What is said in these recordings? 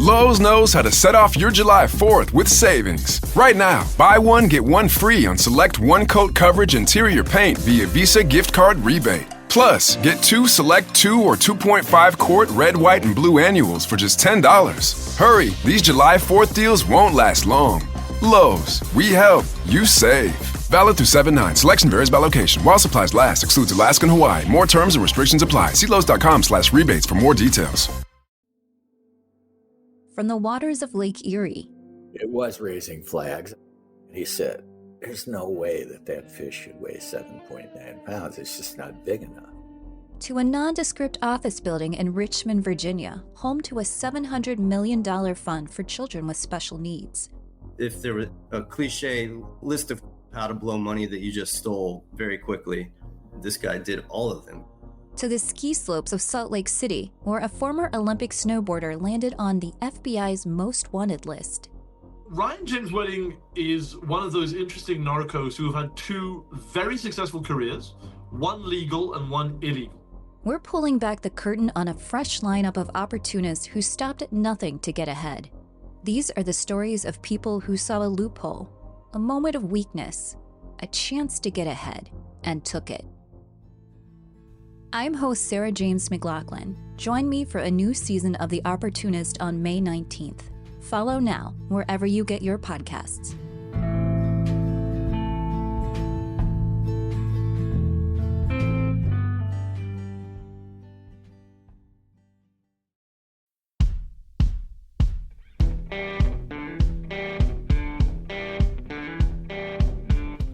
Lowe's knows how to set off your July 4th with savings. Right now, buy one, get one free on select one-coat coverage interior paint via Visa gift card rebate. Plus, get two select 2 or 2.5 quart red, white, and blue annuals for just $10. Hurry, these July 4th deals won't last long. Lowe's, we help, you save. Valid through 7/9. Selection varies by location. While supplies last, excludes Alaska and Hawaii. More terms and restrictions apply. See Lowe's.com/rebates for more details. From the waters of Lake Erie. It was raising flags. He said, there's no way that fish should weigh 7.9 pounds. It's just not big enough. To a nondescript office building in Richmond, Virginia, home to a $700 million fund for children with special needs. If there were a cliche list of how to blow money that you just stole very quickly, this guy did all of them. To the ski slopes of Salt Lake City, where a former Olympic snowboarder landed on the FBI's most wanted list. Ryan James Wedding is one of those interesting narcos who have had two very successful careers, one legal and one illegal. We're pulling back the curtain on a fresh lineup of opportunists who stopped at nothing to get ahead. These are the stories of people who saw a loophole, a moment of weakness, a chance to get ahead, and took it. I'm host Sarah James McLaughlin. Join me for a new season of The Opportunist on May 19th. Follow now wherever you get your podcasts.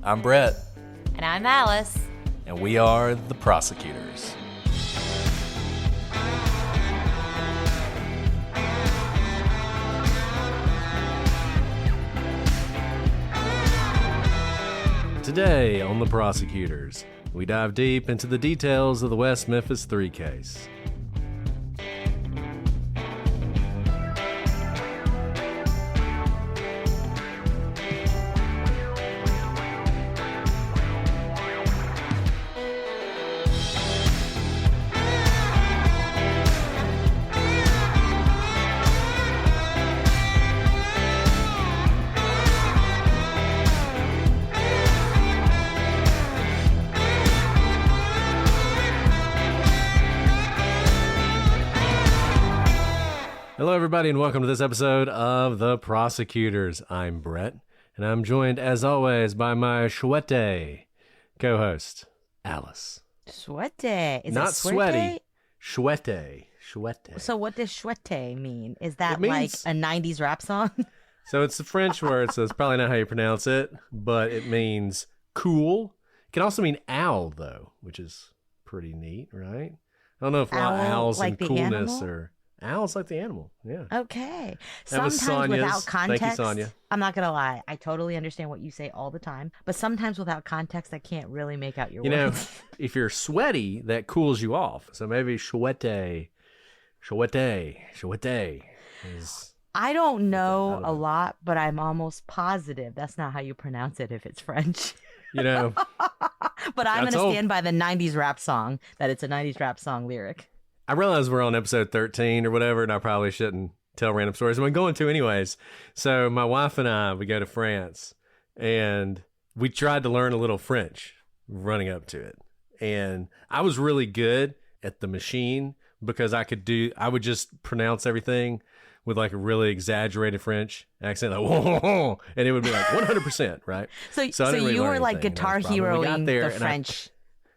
I'm Brett. And I'm Alice. And we are the Prosecutors. Today on the Prosecutors, we dive deep into the details of the West Memphis 3 case. Hello, everybody, and welcome to this episode of The Prosecutors. I'm Brett, and I'm joined, as always, by my Shwete co-host, Alice. Shwete. Is Not it sweaty. Shwete. Shwete. So what does shwete mean? Is that means, like a 90s rap song? So it's a French word, so it's probably not how you pronounce it, but it means cool. It can also mean owl, though, which is pretty neat, right? I don't know if owls like and coolness animal? or... Owls like the animal, yeah. Okay. That was Sometimes Sonia's. without context, Thank you, Sonia. I'm not going to lie. I totally understand what you say all the time. But sometimes without context, I can't really make out your You know, words. if you're sweaty, that cools you off. So maybe shwete is... I don't know a lot, but I'm almost positive that's not how you pronounce it if it's French. You know. But I'm going to stand by the 90s rap song, that it's a 90s rap song lyric. I realize we're on episode 13 or whatever, and I probably shouldn't tell random stories. I'm going to anyways. So my wife and I, we go to France, and we tried to learn a little French running up to it. And I was really good at the machine because I would just pronounce everything with like a really exaggerated French accent, like, whoa, and it would be like 100%, right? So I didn't really you learn were like anything. guitar heroing the French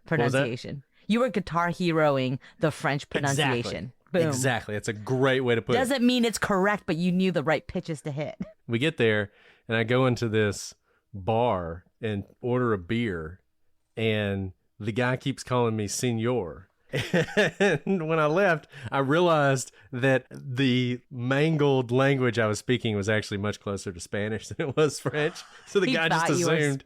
pronunciation. You were guitar heroing the French pronunciation. Exactly. Boom. Exactly. It's a great way to put it. Doesn't mean it's correct, but you knew the right pitches to hit. We get there, and I go into this bar and order a beer, and the guy keeps calling me senor. And when I left, I realized that the mangled language I was speaking was actually much closer to Spanish than it was French. So the guy just assumed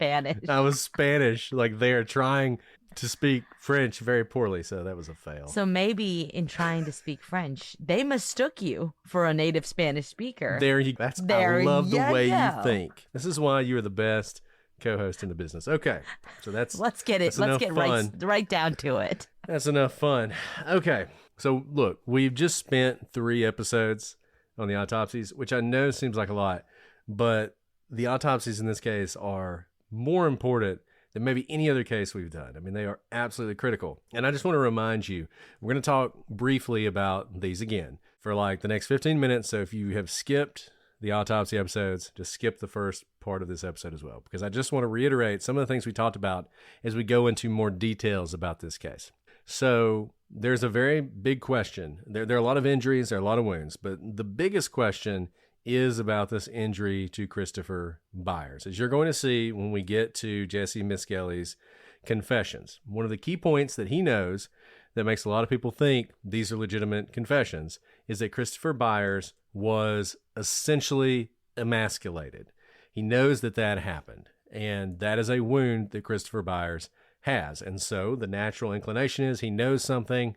I was Spanish, like they're trying to speak French very poorly. So that was a fail. So maybe in trying to speak French, they mistook you for a native Spanish speaker. I love the way you think. This is why you are the best co-host in the business. Okay, so let's get right down to it. That's enough fun. Okay, so look, we've just spent 3 episodes on the autopsies, which I know seems like a lot, but the autopsies in this case are more important than maybe any other case we've done. I mean, they are absolutely critical. And I just want to remind you, we're going to talk briefly about these again for like the next 15 minutes. So if you have skipped the autopsy episodes, just skip the first part of this episode as well, because I just want to reiterate some of the things we talked about as we go into more details about this case. So there's a very big question. There are a lot of injuries, there are a lot of wounds, but the biggest question is about this injury to Christopher Byers. As you're going to see when we get to Jesse Miskelly's confessions, one of the key points that he knows that makes a lot of people think these are legitimate confessions is that Christopher Byers was essentially emasculated. He knows that that happened, and that is a wound that Christopher Byers has. And so the natural inclination is he knows something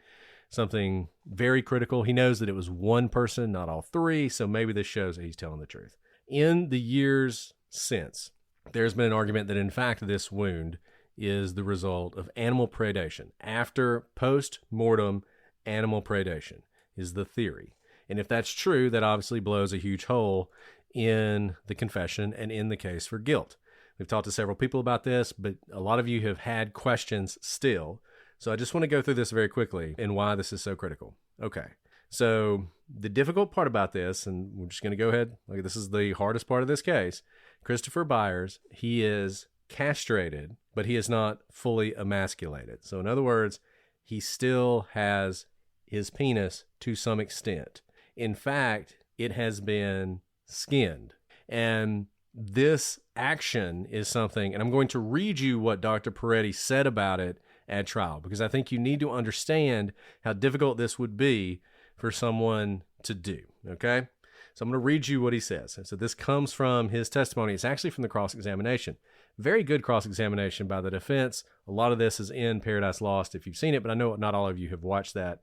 very critical. He knows that it was one person, not all three, so maybe this shows that he's telling the truth. In the years since, there's been an argument that, in fact, this wound is the result of animal predation. After post-mortem animal predation is the theory. And if that's true, that obviously blows a huge hole in the confession and in the case for guilt. We've talked to several people about this, but a lot of you have had questions still. So I just want to go through this very quickly and why this is so critical. Okay, so the difficult part about this, and we're just going to go ahead, like this is the hardest part of this case, Christopher Byers, he is castrated, but he is not fully emasculated. So in other words, he still has his penis to some extent. In fact, it has been skinned. And this action is something, and I'm going to read you what Dr. Peretti said about it at trial, because I think you need to understand how difficult this would be for someone to do, okay? So I'm going to read you what he says. So this comes from his testimony. It's actually from the cross-examination. Very good cross-examination by the defense. A lot of this is in Paradise Lost if you've seen it, but I know not all of you have watched that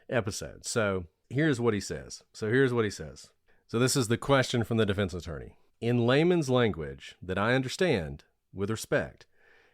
episode. So here's what he says. So this is the question from the defense attorney. In layman's language that I understand with respect,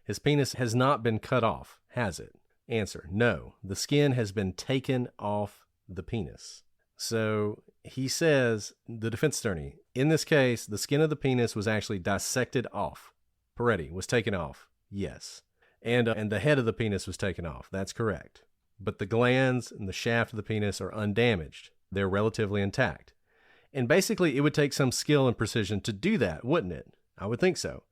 his penis has not been cut off, has it? Answer, no. The skin has been taken off the penis. So he says, the defense attorney, in this case, the skin of the penis was actually dissected off. Peretti was taken off. Yes. And the head of the penis was taken off. That's correct. But the glands and the shaft of the penis are undamaged. They're relatively intact. And basically, it would take some skill and precision to do that, wouldn't it? I would think so.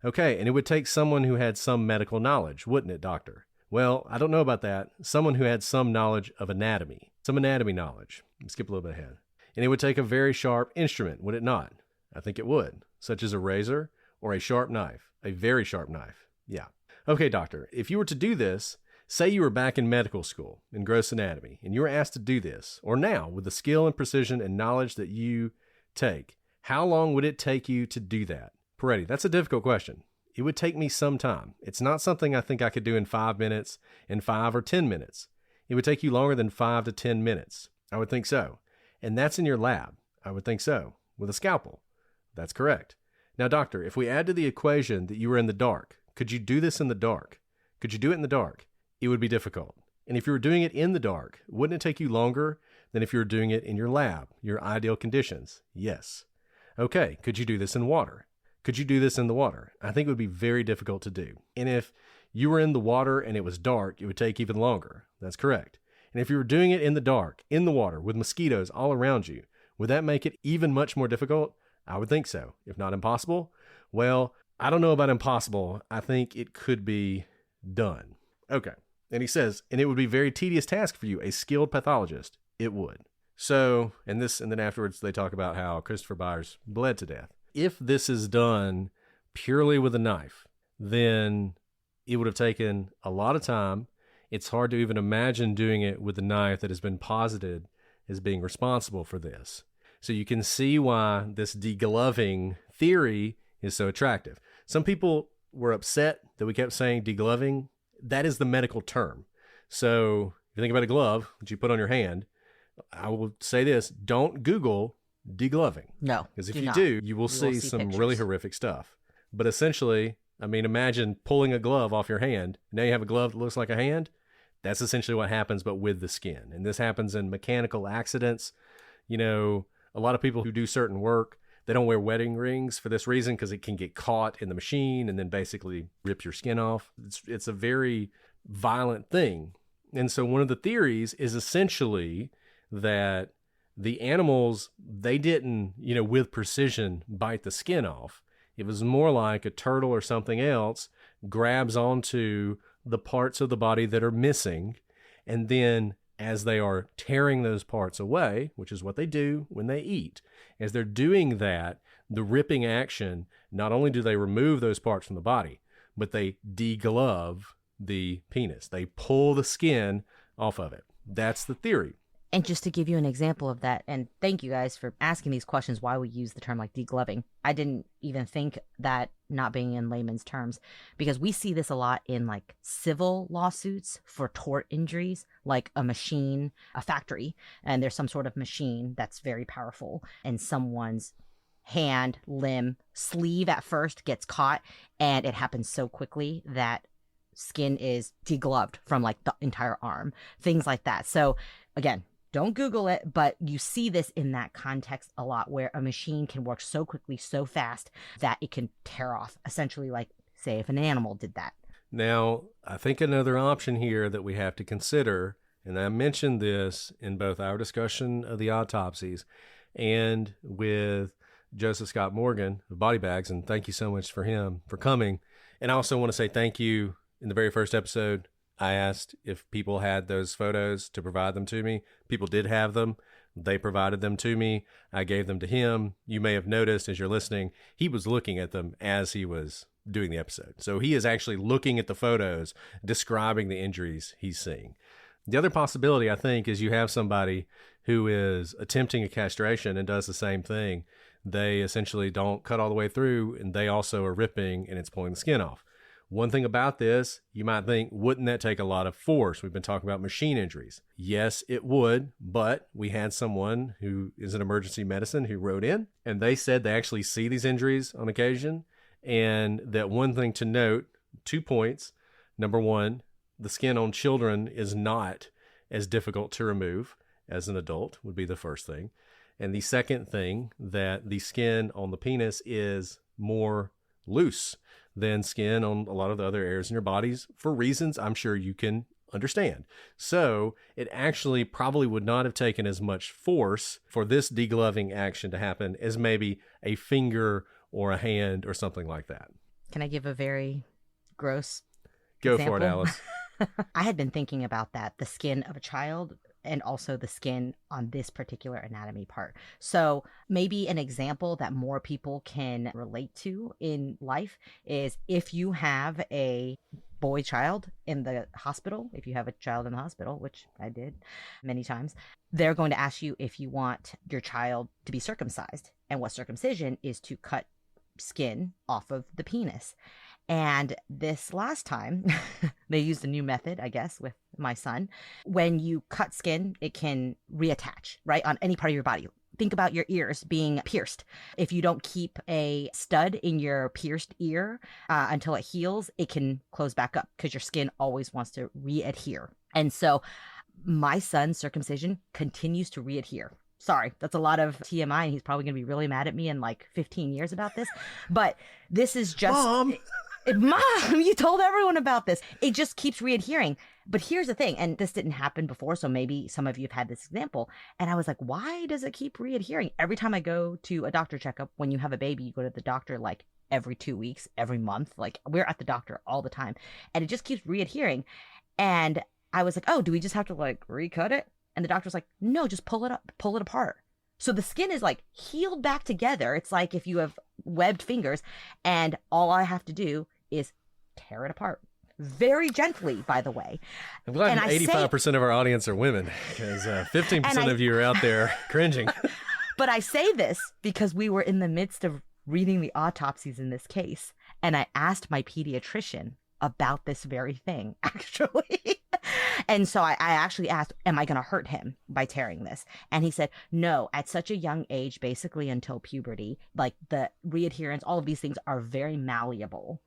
Okay, and it would take someone who had some medical knowledge, wouldn't it, doctor? Well, I don't know about that. Someone who had some knowledge of anatomy, some anatomy knowledge. Let's skip a little bit ahead. And it would take a very sharp instrument, would it not? I think it would, such as a razor or a sharp knife, a very sharp knife. Yeah. Okay, doctor, if you were to do this, say you were back in medical school in gross anatomy, and you were asked to do this, or now with the skill and precision and knowledge that you take, how long would it take you to do that? Peretti, that's a difficult question. It would take me some time. It's not something I think I could do in 5 minutes, in 5 or 10 minutes. It would take you longer than 5 to 10 minutes. I would think so. And that's in your lab. I would think so. With a scalpel. That's correct. Now, doctor, if we add to the equation that you were in the dark, could you do this in the dark? Could you do it in the dark? It would be difficult. And if you were doing it in the dark, wouldn't it take you longer than if you were doing it in your lab, your ideal conditions? Yes. Okay, could you do this in water? Could you do this in the water? I think it would be very difficult to do. And if you were in the water and it was dark, it would take even longer. That's correct. And if you were doing it in the dark, in the water, with mosquitoes all around you, would that make it even much more difficult? I would think so. If not impossible, well, I don't know about impossible. I think it could be done. Okay. And he says, and it would be a very tedious task for you, a skilled pathologist. It would. So, and then afterwards they talk about how Christopher Byers bled to death. If this is done purely with a knife, then it would have taken a lot of time. It's hard to even imagine doing it with a knife that has been posited as being responsible for this. So you can see why this degloving theory is so attractive. Some people were upset that we kept saying degloving. That is the medical term. So if you think about a glove that you put on your hand, I will say this, don't Google degloving. No, because if you do, you will see some pictures. Really horrific stuff. But essentially, I mean, imagine pulling a glove off your hand. Now you have a glove that looks like a hand. That's essentially what happens, but with the skin. And this happens in mechanical accidents. You know, A lot of people who do certain work, they don't wear wedding rings for this reason, because it can get caught in the machine and then basically rip your skin off. It's a very violent thing. And so one of the theories is essentially that the animals, they didn't, with precision bite the skin off. It was more like a turtle or something else grabs onto the parts of the body that are missing, and then as they are tearing those parts away, which is what they do when they eat, as they're doing that, the ripping action, not only do they remove those parts from the body, but they deglove the penis. They pull the skin off of it. That's the theory. And just to give you an example of that, and thank you guys for asking these questions, why we use the term like degloving. I didn't even think that, not being in layman's terms, because we see this a lot in like civil lawsuits for tort injuries, like a machine, a factory, and there's some sort of machine that's very powerful, and someone's hand, limb, sleeve at first gets caught, and it happens so quickly that skin is degloved from like the entire arm, things like that. So again, don't Google it, but you see this in that context a lot, where a machine can work so quickly, so fast that it can tear off, essentially, like, say, if an animal did that. Now, I think another option here that we have to consider, and I mentioned this in both our discussion of the autopsies and with Joseph Scott Morgan of Body Bags, and thank you so much for him for coming. And I also want to say thank you. In the very first episode, I asked if people had those photos to provide them to me. People did have them. They provided them to me. I gave them to him. You may have noticed as you're listening, he was looking at them as he was doing the episode. So he is actually looking at the photos, describing the injuries he's seeing. The other possibility, I think, is you have somebody who is attempting a castration and does the same thing. They essentially don't cut all the way through, and they also are ripping, and it's pulling the skin off. One thing about this, you might think, wouldn't that take a lot of force? We've been talking about machine injuries. Yes, it would, but we had someone who is in emergency medicine who wrote in, and they said they actually see these injuries on occasion, and that one thing to note, 2 points. Number one, the skin on children is not as difficult to remove as an adult, would be the first thing. And the second thing, that the skin on the penis is more loose than skin on a lot of the other areas in your bodies, for reasons I'm sure you can understand. So it actually probably would not have taken as much force for this degloving action to happen as maybe a finger or a hand or something like that. Can I give a very gross example? For it, Alice. I had been thinking about that, the skin of a child and also the skin on this particular anatomy part. So maybe an example that more people can relate to in life is if you have a boy child in the hospital, if you have a child in the hospital, which I did many times, they're going to ask you if you want your child to be circumcised. And what circumcision is to cut skin off of the penis. And this last time, they used a new method, I guess, with my son. When you cut skin, it can reattach, right, on any part of your body. Think about your ears being pierced. If you don't keep a stud in your pierced ear until it heals, it can close back up because your skin always wants to re-adhere. And so my son's circumcision continues to re-adhere. Sorry, that's a lot of TMI, and he's probably going to be really mad at me in like 15 years about this. But this is just... Mom, you told everyone about this. It just keeps readhering. But here's the thing, and this didn't happen before, so maybe some of you have had this example. And I was like, why does it keep readhering? Every time I go to a doctor checkup, when you have a baby, you go to the doctor like every 2 weeks, every month. Like, we're at the doctor all the time. And it just keeps readhering. And I was like, oh, do we just have to like recut it? And the doctor was like, no, just pull it up, pull it apart. So the skin is like healed back together. It's like if you have webbed fingers, and all I have to do is tear it apart. Very gently, by the way. I'm glad 85% of our audience are women, because 15% of you are out there cringing. But I say this because we were in the midst of reading the autopsies in this case, and I asked my pediatrician about this very thing, actually. And so I actually asked, am I going to hurt him by tearing this? And he said, no, at such a young age, basically until puberty, like the readherence, all of these things are very malleable.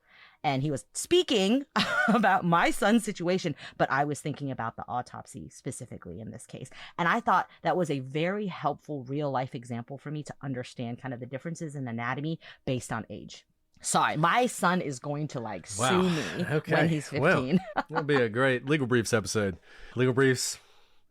And he was speaking about my son's situation, but I was thinking about the autopsy specifically in this case. And I thought that was a very helpful real life example for me to understand kind of the differences in anatomy based on age. Sorry, my son is going to sue me when he's 15. Well, that'll be a great Legal Briefs episode. Legal Briefs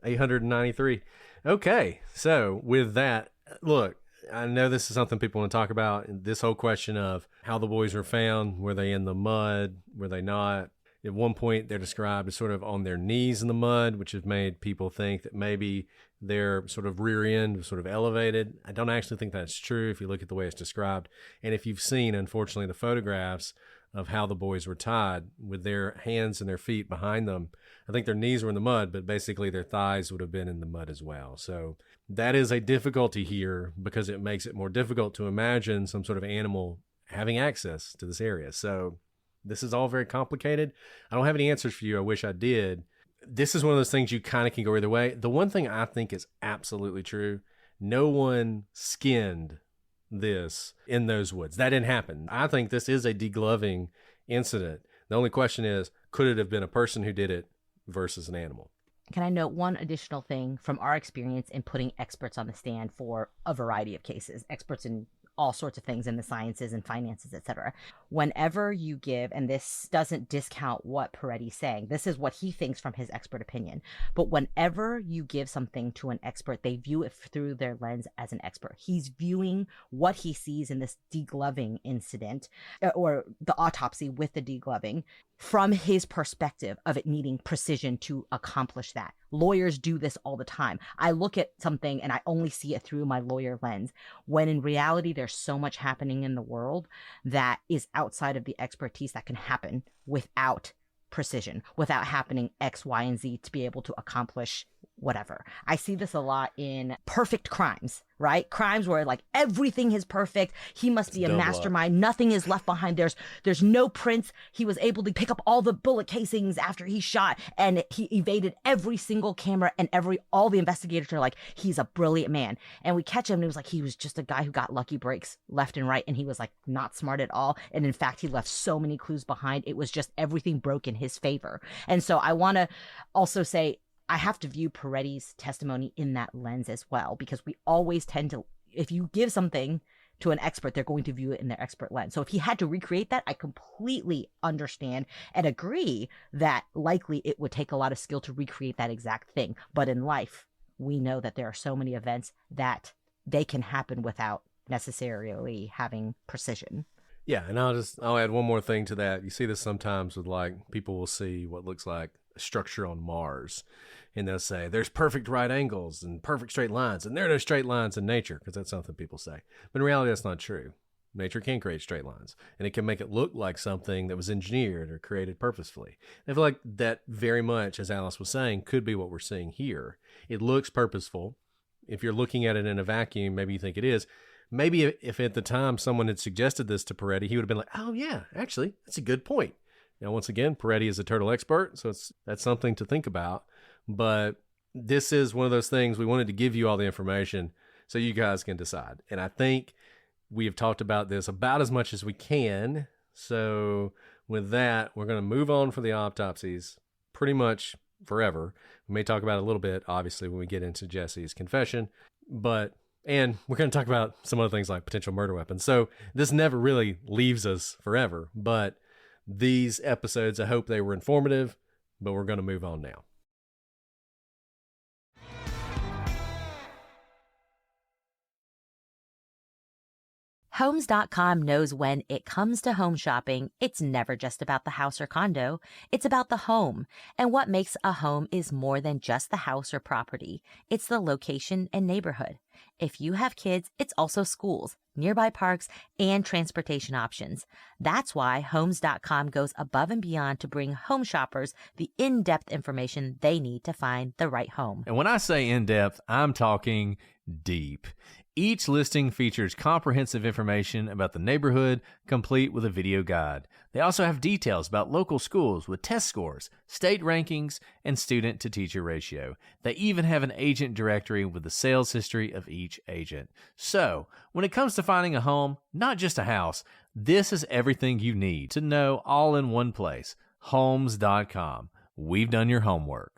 893. Okay, so with that, look, I know this is something people want to talk about. This whole question of how the boys were found. Were they in the mud? Were they not? At one point, they're described as sort of on their knees in the mud, which has made people think that maybe their sort of rear end was sort of elevated. I don't actually think that's true if you look at the way it's described. And if you've seen, unfortunately, the photographs of how the boys were tied with their hands and their feet behind them, I think their knees were in the mud, but basically their thighs would have been in the mud as well. So that is a difficulty here because it makes it more difficult to imagine some sort of animal having access to this area. So this is all very complicated. I don't have any answers for you. I wish I did. This is one of those things you kind of can go either way. The one thing I think is absolutely true, no one skinned this in those woods. That didn't happen. I think this is a degloving incident. The only question is, could it have been a person who did it versus an animal? Can I note one additional thing from our experience in putting experts on the stand for a variety of cases, experts in all sorts of things in the sciences and finances, etc. Whenever you give, and this doesn't discount what Peretti's saying, this is what he thinks from his expert opinion, but whenever you give something to an expert, they view it through their lens as an expert. He's viewing what he sees in this degloving incident, or the autopsy with the degloving, from his perspective of it needing precision to accomplish that. Lawyers do this all the time. I look at something and I only see it through my lawyer lens, when in reality, there's so much happening in the world that is outside of the expertise that can happen without precision, without happening X, Y, and Z to be able to accomplish whatever. I see this a lot in perfect crimes, right? Crimes where everything is perfect. He must be a mastermind. Nothing is left behind. There's no prints. He was able to pick up all the bullet casings after he shot, and he evaded every single camera, and all the investigators are like, he's a brilliant man. And we catch him and it was he was just a guy who got lucky breaks left and right, and he was not smart at all. And in fact, he left so many clues behind. It was just everything broke in his favor. And so I want to also say, I have to view Peretti's testimony in that lens as well, because we always tend to, if you give something to an expert, they're going to view it in their expert lens. So if he had to recreate that, I completely understand and agree that likely it would take a lot of skill to recreate that exact thing. But in life, we know that there are so many events that they can happen without necessarily having precision. Yeah, and I'll add one more thing to that. You see this sometimes with people will see what looks like a structure on Mars, and they'll say there's perfect right angles and perfect straight lines, and there are no straight lines in nature, because that's something people say. But in reality, that's not true. Nature can create straight lines, and it can make it look like something that was engineered or created purposefully. I feel like that very much, as Alice was saying, could be what we're seeing here. It looks purposeful. If you're looking at it in a vacuum, maybe you think it is. Maybe if at the time someone had suggested this to Peretti, he would have been like, oh yeah, actually, that's a good point. Now, once again, Peretti is a turtle expert, so that's something to think about. But this is one of those things we wanted to give you all the information so you guys can decide. And I think we have talked about this about as much as we can. So with that, we're going to move on for the autopsies pretty much forever. We may talk about it a little bit, obviously, when we get into Jesse's confession. And we're going to talk about some other things like potential murder weapons. So this never really leaves us forever. But these episodes, I hope they were informative, but we're going to move on now. Homes.com knows when it comes to home shopping, it's never just about the house or condo. It's about the home. And what makes a home is more than just the house or property. It's the location and neighborhood. If you have kids, it's also schools, nearby parks, and transportation options. That's why Homes.com goes above and beyond to bring home shoppers the in-depth information they need to find the right home. And when I say in-depth, I'm talking deep. Each listing features comprehensive information about the neighborhood, complete with a video guide. They also have details about local schools with test scores, state rankings, and student-to-teacher ratio. They even have an agent directory with the sales history of each agent. So, when it comes to finding a home, not just a house, This is everything you need to know all in one place. Homes.com. We've done your homework.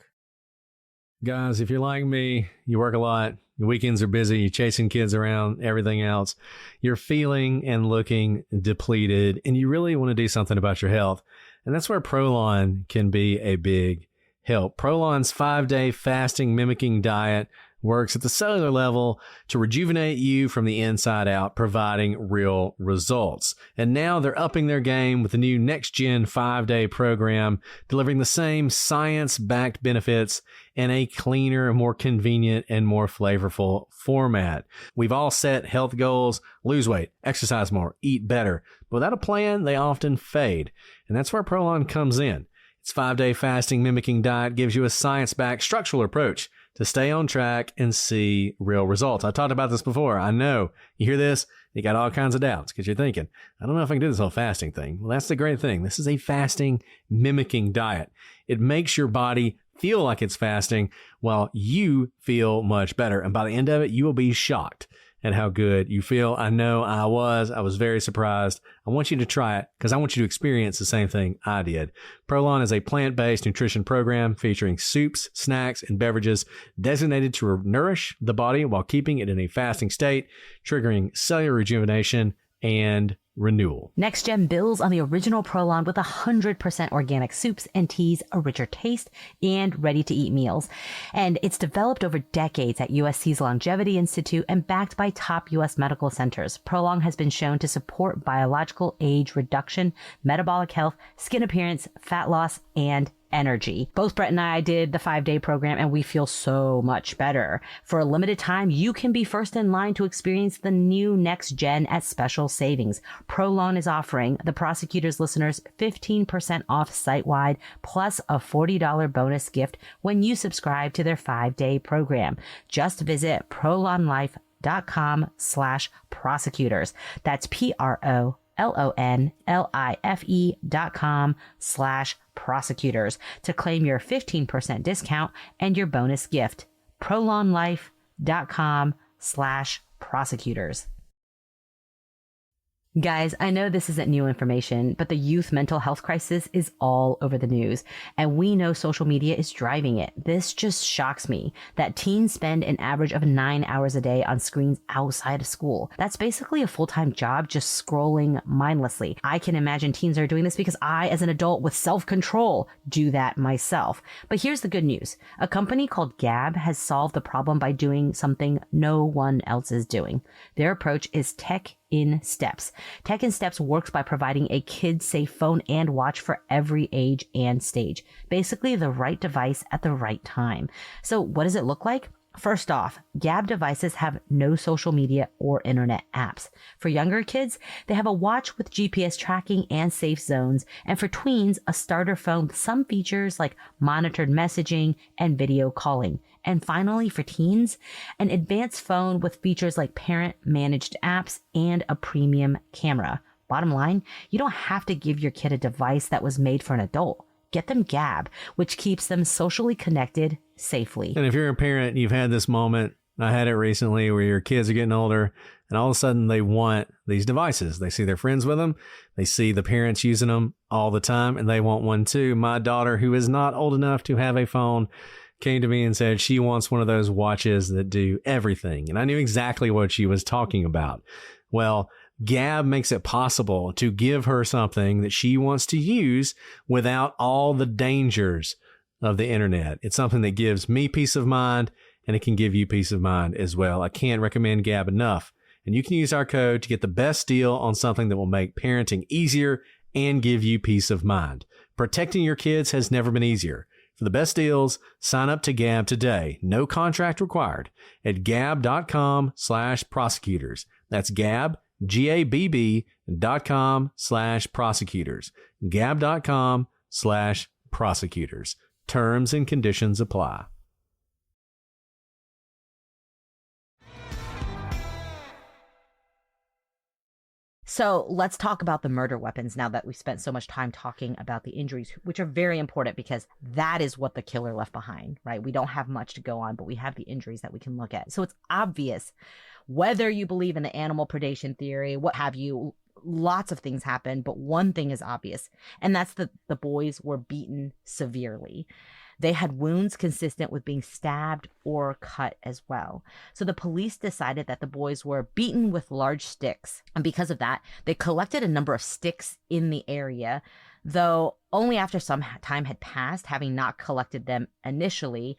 Guys, if you're like me, you work a lot, your weekends are busy, you're chasing kids around, everything else, you're feeling and looking depleted, and you really want to do something about your health. And that's where Prolon can be a big help. Prolon's 5-day fasting mimicking diet works at the cellular level to rejuvenate you from the inside out, providing real results. And now they're upping their game with the new next-gen 5-day program, delivering the same science-backed benefits in a cleaner, more convenient, and more flavorful format. We've all set health goals: lose weight, exercise more, eat better. But without a plan, they often fade. And that's where Prolon comes in. Its 5-day fasting mimicking diet gives you a science-backed structural approach to stay on track and see real results. I talked about this before. I know you hear this, you got all kinds of doubts because you're thinking, I don't know if I can do this whole fasting thing. Well, that's the great thing. This is a fasting mimicking diet. It makes your body feel like it's fasting while you feel much better. And by the end of it, you will be shocked at how good you feel. I know I was very surprised. I want you to try it because I want you to experience the same thing I did. Prolon is a plant-based nutrition program featuring soups, snacks, and beverages designated to nourish the body while keeping it in a fasting state, triggering cellular rejuvenation and renewal. Next Gen builds on the original Prolon with 100% organic soups and teas, a richer taste, and ready-to-eat meals. And it's developed over decades at USC's Longevity Institute and backed by top U.S. medical centers. Prolon has been shown to support biological age reduction, metabolic health, skin appearance, fat loss, and energy. Both Brett and I did the 5-day program and we feel so much better. For a limited time, you can be first in line to experience the new Next Gen at special savings. Prolon is offering the Prosecutors listeners 15% off site-wide plus a $40 bonus gift when you subscribe to their 5-day program. Just visit prolonlife.com/prosecutors. That's PROLONLIFE.com/prosecutors to claim your 15% discount and your bonus gift. PROLONLIFE.com/prosecutors. Guys, I know this isn't new information, but the youth mental health crisis is all over the news, and we know social media is driving it. This just shocks me that teens spend an average of 9 hours a day on screens outside of school. That's basically a full-time job just scrolling mindlessly. I can imagine teens are doing this because I, as an adult with self-control, do that myself. But here's the good news. A company called Gab has solved the problem by doing something no one else is doing. Their approach is Tech in Steps. Tech in Steps works by providing a kid-safe phone and watch for every age and stage. Basically, the right device at the right time. So what does it look like? First off, Gab devices have no social media or internet apps. For younger kids, they have a watch with GPS tracking and safe zones. And for tweens, a starter phone with some features like monitored messaging and video calling. And finally, for teens, an advanced phone with features like parent-managed apps and a premium camera. Bottom line, you don't have to give your kid a device that was made for an adult. Get them Gab, which keeps them socially connected safely. And if you're a parent, you've had this moment. I had it recently where your kids are getting older and all of a sudden they want these devices. They see their friends with them. They see the parents using them all the time and they want one too. My daughter, who is not old enough to have a phone, came to me and said she wants one of those watches that do everything. And I knew exactly what she was talking about. Well, Gab makes it possible to give her something that she wants to use without all the dangers of the internet. It's something that gives me peace of mind, and it can give you peace of mind as well. I can't recommend Gab enough. And you can use our code to get the best deal on something that will make parenting easier and give you peace of mind. Protecting your kids has never been easier. For the best deals, sign up to Gab today. No contract required at gab.com/prosecutors. That's Gab, GABB.com/prosecutors. Gab.com/prosecutors. Terms and conditions apply. So let's talk about the murder weapons now that we've spent so much time talking about the injuries, which are very important because that is what the killer left behind, right? We don't have much to go on, but we have the injuries that we can look at. So it's obvious, whether you believe in the animal predation theory, what have you, lots of things happened, but one thing is obvious, and that's that the boys were beaten severely. They had wounds consistent with being stabbed or cut as well. So the police decided that the boys were beaten with large sticks. And because of that, they collected a number of sticks in the area, though only after some time had passed, having not collected them initially,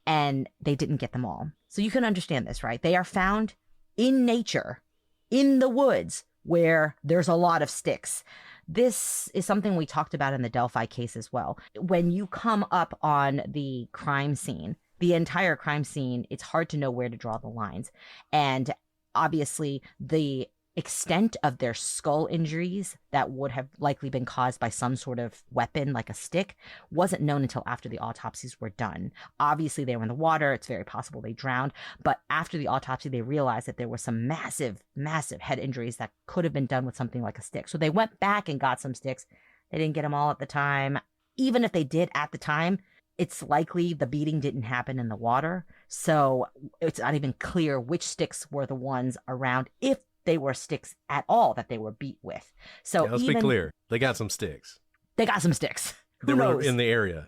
and they didn't get them all. So you can understand this, right? They are found in nature, in the woods, where there's a lot of sticks. This is something we talked about in the Delphi case as well. When you come up on the crime scene, the entire crime scene, it's hard to know where to draw the lines. And obviously, the extent of their skull injuries that would have likely been caused by some sort of weapon like a stick wasn't known until after the autopsies were done. Obviously, they were in the water. It's very possible they drowned. But after the autopsy, they realized that there were some massive, massive head injuries that could have been done with something like a stick. So they went back and got some sticks. They didn't get them all at the time. Even if they did at the time, it's likely the beating didn't happen in the water. So it's not even clear which sticks were the ones around, if they were sticks at all that they were beat with. So let's be clear. They got some sticks. They got some sticks. They were in the area.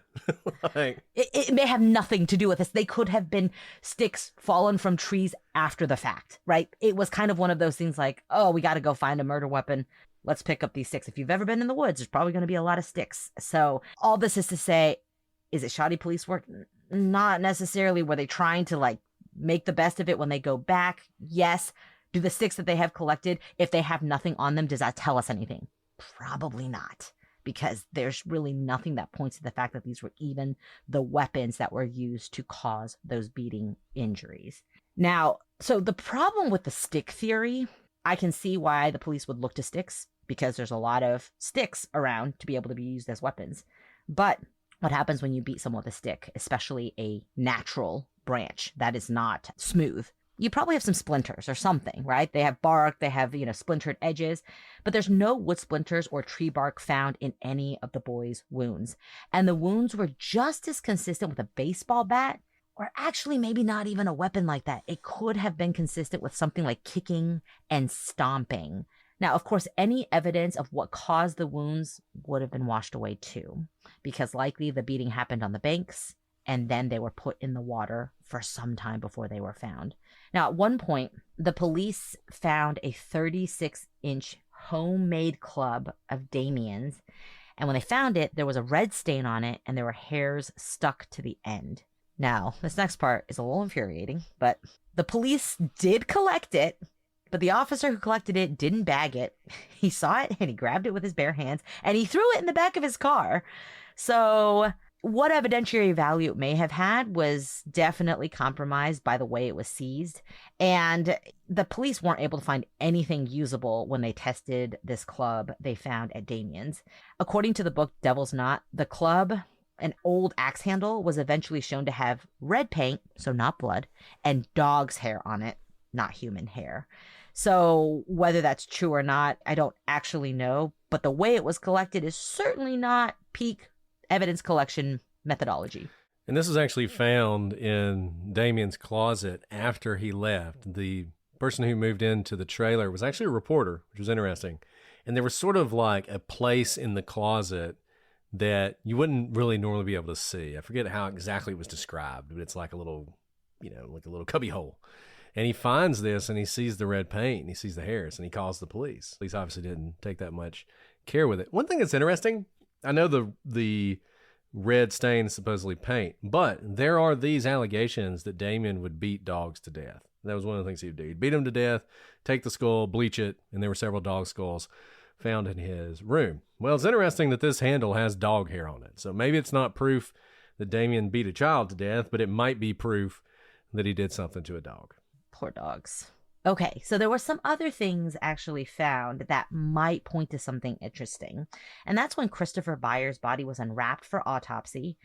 It may have nothing to do with this. They could have been sticks fallen from trees after the fact, right? It was kind of one of those things like, oh, we got to go find a murder weapon. Let's pick up these sticks. If you've ever been in the woods, there's probably going to be a lot of sticks. So all this is to say, is it shoddy police work? Not necessarily. Were they trying to make the best of it when they go back? Yes. Do the sticks that they have collected, if they have nothing on them, does that tell us anything? Probably not, because there's really nothing that points to the fact that these were even the weapons that were used to cause those beating injuries. Now, so the problem with the stick theory, I can see why the police would look to sticks, because there's a lot of sticks around to be able to be used as weapons. But what happens when you beat someone with a stick, especially a natural branch that is not smooth? You probably have some splinters or something, right? They have bark, they have, splintered edges, but there's no wood splinters or tree bark found in any of the boys' wounds. And the wounds were just as consistent with a baseball bat, or actually maybe not even a weapon like that. It could have been consistent with something like kicking and stomping. Now, of course, any evidence of what caused the wounds would have been washed away too, because likely the beating happened on the banks, and then they were put in the water for some time before they were found. Now, at one point, the police found a 36-inch homemade club of Damien's, and when they found it, there was a red stain on it, and there were hairs stuck to the end. Now, this next part is a little infuriating, but the police did collect it, but the officer who collected it didn't bag it. He saw it, and he grabbed it with his bare hands, and he threw it in the back of his car. So what evidentiary value it may have had was definitely compromised by the way it was seized. And the police weren't able to find anything usable when they tested this club they found at Damien's. According to the book Devil's Knot, the club, an old axe handle, was eventually shown to have red paint, so not blood, and dog's hair on it, not human hair. So whether that's true or not, I don't actually know. But the way it was collected is certainly not peak evidence collection methodology. And this was actually found in Damien's closet after he left. The person who moved into the trailer was actually a reporter, which was interesting. And there was sort of like a place in the closet that you wouldn't really normally be able to see. I forget how exactly it was described, but it's like a little, like a little cubby hole. And he finds this and he sees the red paint and he sees the hairs and he calls the police. Police obviously didn't take that much care with it. One thing that's interesting, I know the red stain is supposedly paint, but there are these allegations that Damien would beat dogs to death. That was one of the things he would do. He'd beat them to death, take the skull, bleach it, and there were several dog skulls found in his room. Well, it's interesting that this handle has dog hair on it. So maybe it's not proof that Damien beat a child to death, but it might be proof that he did something to a dog. Poor dogs. Okay, so there were some other things actually found that might point to something interesting. And that's when Christopher Byers' body was unwrapped for autopsy.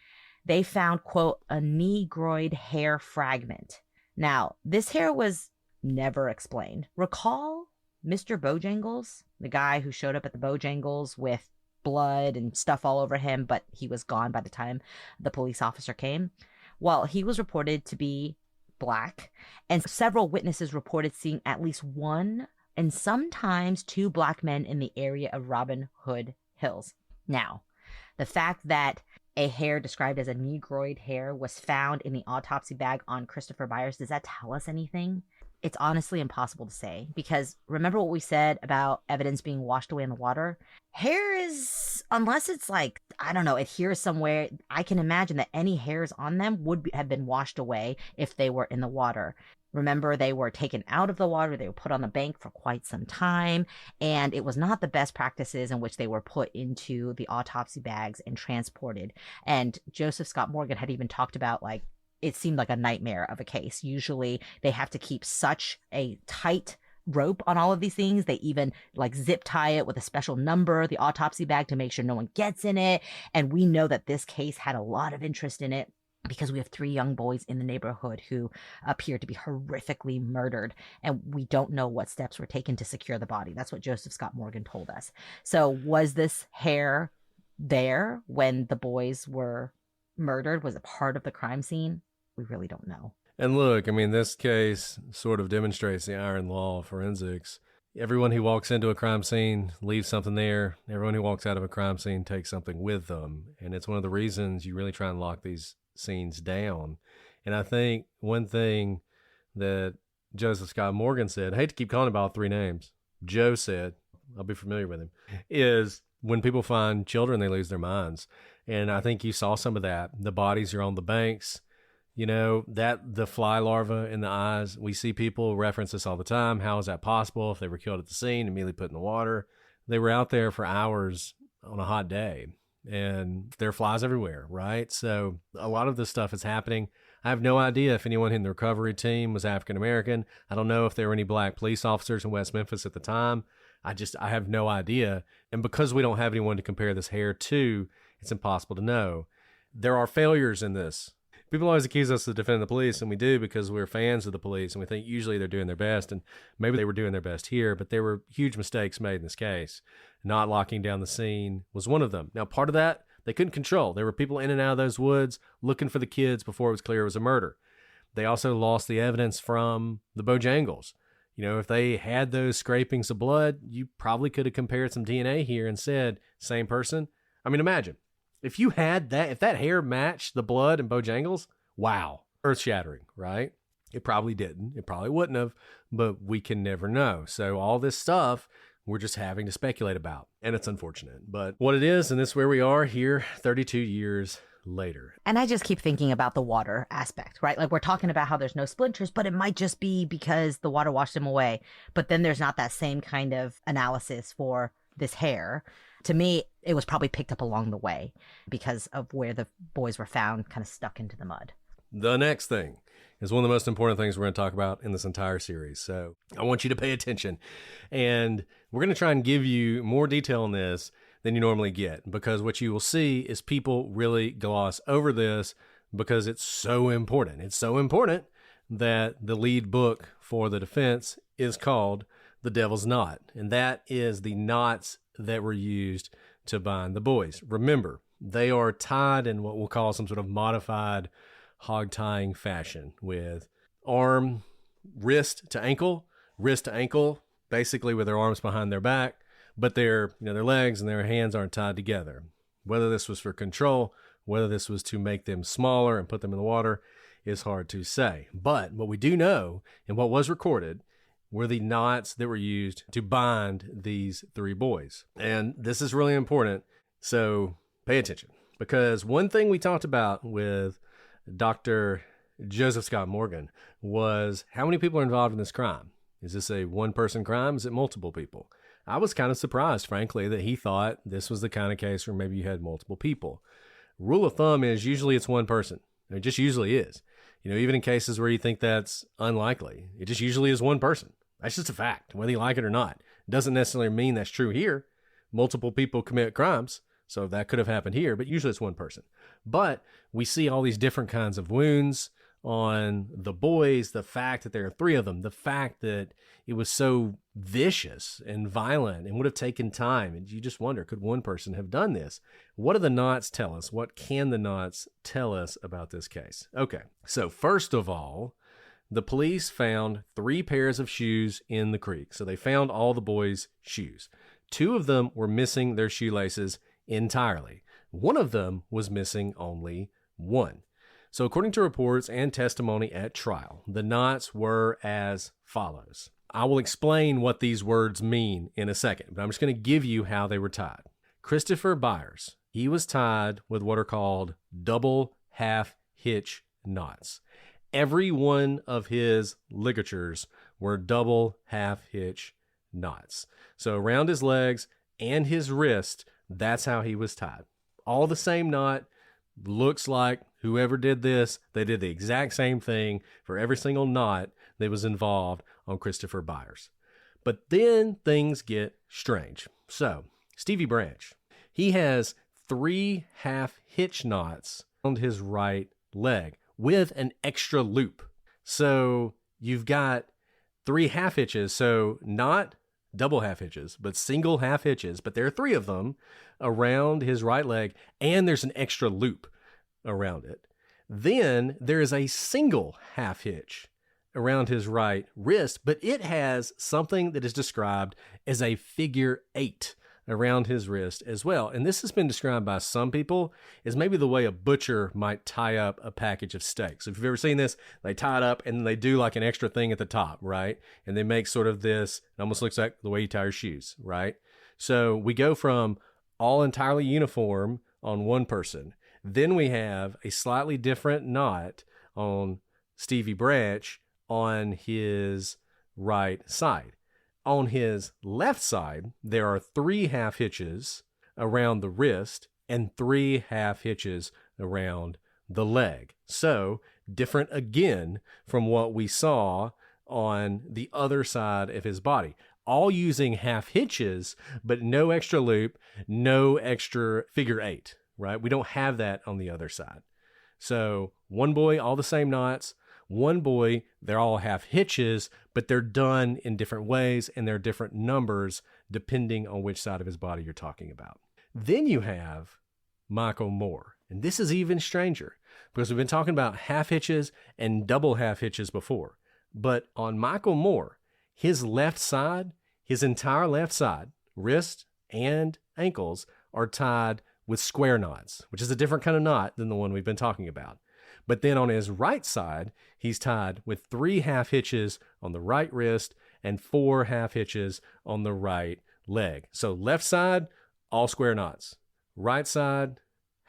They found, quote, a negroid hair fragment. Now, this hair was never explained. Recall Mr. Bojangles, the guy who showed up at the Bojangles with blood and stuff all over him, but he was gone by the time the police officer came? Well, he was reported to be Black, and several witnesses reported seeing at least one and sometimes 2 Black men in the area of Robin Hood Hills. Now, the fact that a hair described as a negroid hair was found in the autopsy bag on Christopher Byers, does that tell us anything? It's honestly impossible to say, because remember what we said about evidence being washed away in the water? Hair is, unless it's like, I don't know, adheres somewhere, I can imagine that any hairs on them would have been washed away if they were in the water. Remember, they were taken out of the water, they were put on the bank for quite some time, and it was not the best practices in which they were put into the autopsy bags and transported. And Joseph Scott Morgan had even talked about, like, it seemed like a nightmare of a case. Usually they have to keep such a tight rope on all of these things. They even like zip tie it with a special number, the autopsy bag, to make sure no one gets in it. And we know that this case had a lot of interest in it, because we have 3 young boys in the neighborhood who appear to be horrifically murdered, and we don't know what steps were taken to secure the body. That's what Joseph Scott Morgan told us. So was this hair there when the boys were murdered? Was it part of the crime scene? We really don't know. And look, I mean, this case sort of demonstrates the iron law of forensics. Everyone who walks into a crime scene leaves something there. Everyone who walks out of a crime scene takes something with them. And it's one of the reasons you really try and lock these scenes down. And I think one thing that Joseph Scott Morgan said, I hate to keep calling him by all 3 names, Joe said, I'll be familiar with him, is when people find children, they lose their minds. And I think you saw some of that. The bodies are on the banks. You know, that the fly larva in the eyes, we see people reference this all the time. How is that possible? If they were killed at the scene, immediately put in the water. They were out there for hours on a hot day, and there are flies everywhere, right? So a lot of this stuff is happening. I have no idea if anyone in the recovery team was African-American. I don't know if there were any Black police officers in West Memphis at the time. I have no idea. And because we don't have anyone to compare this hair to, it's impossible to know. There are failures in this. People always accuse us of defending the police, and we do because we're fans of the police, and we think usually they're doing their best, and maybe they were doing their best here, but there were huge mistakes made in this case. Not locking down the scene was one of them. Now, part of that, they couldn't control. There were people in and out of those woods looking for the kids before it was clear it was a murder. They also lost the evidence from the Bojangles. You know, if they had those scrapings of blood, you probably could have compared some DNA here and said, same person. I mean, imagine. If you had that, if that hair matched the blood in Bojangles, wow, earth-shattering, right? It probably didn't. It probably wouldn't have, but we can never know. So all this stuff, we're just having to speculate about, and it's unfortunate. But what it is, and this is where we are here 32 years later. And I just keep thinking about the water aspect, right? Like, we're talking about how there's no splinters, but it might just be because the water washed them away. But then there's not that same kind of analysis for this hair. To me, it was probably picked up along the way because of where the boys were found, kind of stuck into the mud. The next thing is one of the most important things we're going to talk about in this entire series. So I want you to pay attention. And we're going to try and give you more detail on this than you normally get, because what you will see is people really gloss over this because it's so important. It's so important that the lead book for the defense is called The Devil's Knot. And that is the knots that were used to bind the boys. Remember, they are tied in what we'll call some sort of modified hog tying fashion, with arm, wrist to ankle, basically with their arms behind their back, but their legs and their hands aren't tied together. Whether this was for control, whether this was to make them smaller and put them in the water, is hard to say. But what we do know, and what was recorded, were the knots that were used to bind these 3 boys. And this is really important, so pay attention. Because one thing we talked about with Dr. Joseph Scott Morgan was how many people are involved in this crime. Is this a one-person crime? Is it multiple people? I was kind of surprised, frankly, that he thought this was the kind of case where maybe you had multiple people. Rule of thumb is usually it's one person. It just usually is. You know, even in cases where you think that's unlikely, it just usually is one person. That's just a fact, whether you like it or not. It doesn't necessarily mean that's true here. Multiple people commit crimes, so that could have happened here, but usually it's one person. But we see all these different kinds of wounds on the boys, the fact that there are 3 of them, the fact that it was so vicious and violent and would have taken time. And you just wonder, could one person have done this? What do the knots tell us? What can the knots tell us about this case? Okay, so first of all, the police found 3 pairs of shoes in the creek. So they found all the boys' shoes. 2 of them were missing their shoelaces entirely. 1 of them was missing only 1. So according to reports and testimony at trial, the knots were as follows. I will explain what these words mean in a second, but I'm just going to give you how they were tied. Christopher Byers, he was tied with what are called double half hitch knots. Every one of his ligatures were double half hitch knots. So around his legs and his wrist, that's how he was tied. All the same knot. Looks like whoever did this, they did the exact same thing for every single knot that was involved on Christopher Byers. But then things get strange. So Stevie Branch, he has 3 half hitch knots on his right leg with an extra loop. So you've got 3 half hitches, so not double half hitches, but single half hitches, but there are 3 of them around his right leg, and there's an extra loop around it. Then there is a single half hitch around his right wrist, but it has something that is described as a figure 8 around his wrist as well. And this has been described by some people as maybe the way a butcher might tie up a package of steaks. If you've ever seen this, they tie it up and then they do like an extra thing at the top, right? And they make sort of this, it almost looks like the way you tie your shoes, right? So we go from all entirely uniform on one person. Then we have a slightly different knot on Stevie Branch on his right side. On his left side, there are 3 half hitches around the wrist and 3 half hitches around the leg. So different again from what we saw on the other side of his body. All using half hitches, but no extra loop, no extra figure 8, right? We don't have that on the other side. So one boy, all the same knots. One boy, they're all half hitches, but they're done in different ways and they're different numbers depending on which side of his body you're talking about. Then you have Michael Moore. And this is even stranger because we've been talking about half hitches and double half hitches before. But on Michael Moore, his left side, his entire left side, wrist and ankles are tied with square knots, which is a different kind of knot than the one we've been talking about. But then on his right side, he's tied with 3 half hitches on the right wrist and 4 half hitches on the right leg. So left side, all square knots. Right side,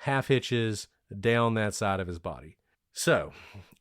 half hitches down that side of his body. So,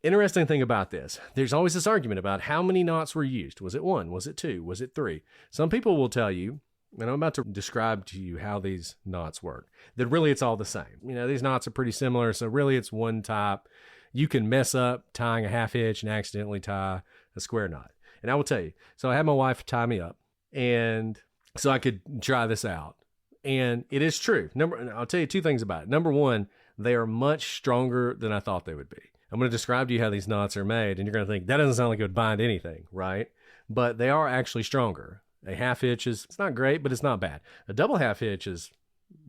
interesting thing about this, there's always this argument about how many knots were used. Was it 1? Was it 2? Was it 3? Some people will tell you, and I'm about to describe to you how these knots work, that really it's all the same. You know, these knots are pretty similar, so really it's one type. You can mess up tying a half hitch and accidentally tie a square knot. And I will tell you, so I had my wife tie me up, and so I could try this out. And it is true. I'll tell you 2 things about it. Number 1, they are much stronger than I thought they would be. I'm going to describe to you how these knots are made, and you're going to think, that doesn't sound like it would bind anything, right? But they are actually stronger. A half hitch it's not great, but it's not bad. A double half hitch is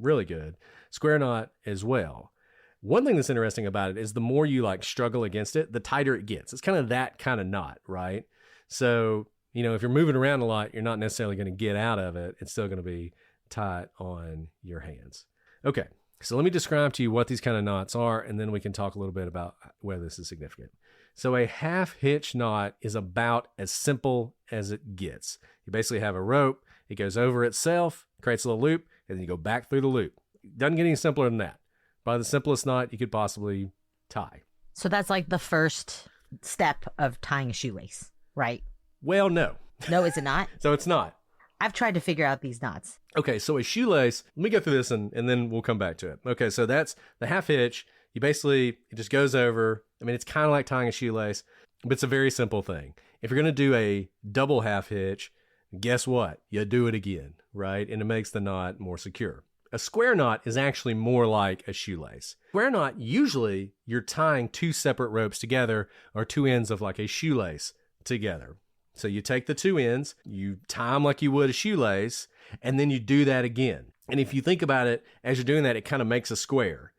really good. Square knot as well. One thing that's interesting about it is the more you like struggle against it, the tighter it gets. It's kind of that kind of knot, right? So, you know, if you're moving around a lot, you're not necessarily going to get out of it. It's still going to be tight on your hands. Okay, so let me describe to you what these kind of knots are, and then we can talk a little bit about whether this is significant. So a half hitch knot is about as simple as it gets. You basically have a rope, it goes over itself, creates a little loop, and then you go back through the loop. Doesn't get any simpler than that. Probably the simplest knot you could possibly tie. So that's like the first step of tying a shoelace, right? Well, no. No, is it not? So it's not. I've tried to figure out these knots. Okay, so a shoelace, let me go through this and then we'll come back to it. Okay, so that's the half hitch. You basically, it just goes over. I mean, it's kind of like tying a shoelace, but it's a very simple thing. If you're going to do a double half hitch, guess what? You do it again, right? And it makes the knot more secure. A square knot is actually more like a shoelace. Square knot, usually you're tying 2 separate ropes together or 2 ends of like a shoelace together. So you take the 2 ends, you tie them like you would a shoelace, and then you do that again. And if you think about it, as you're doing that, it kind of makes a square.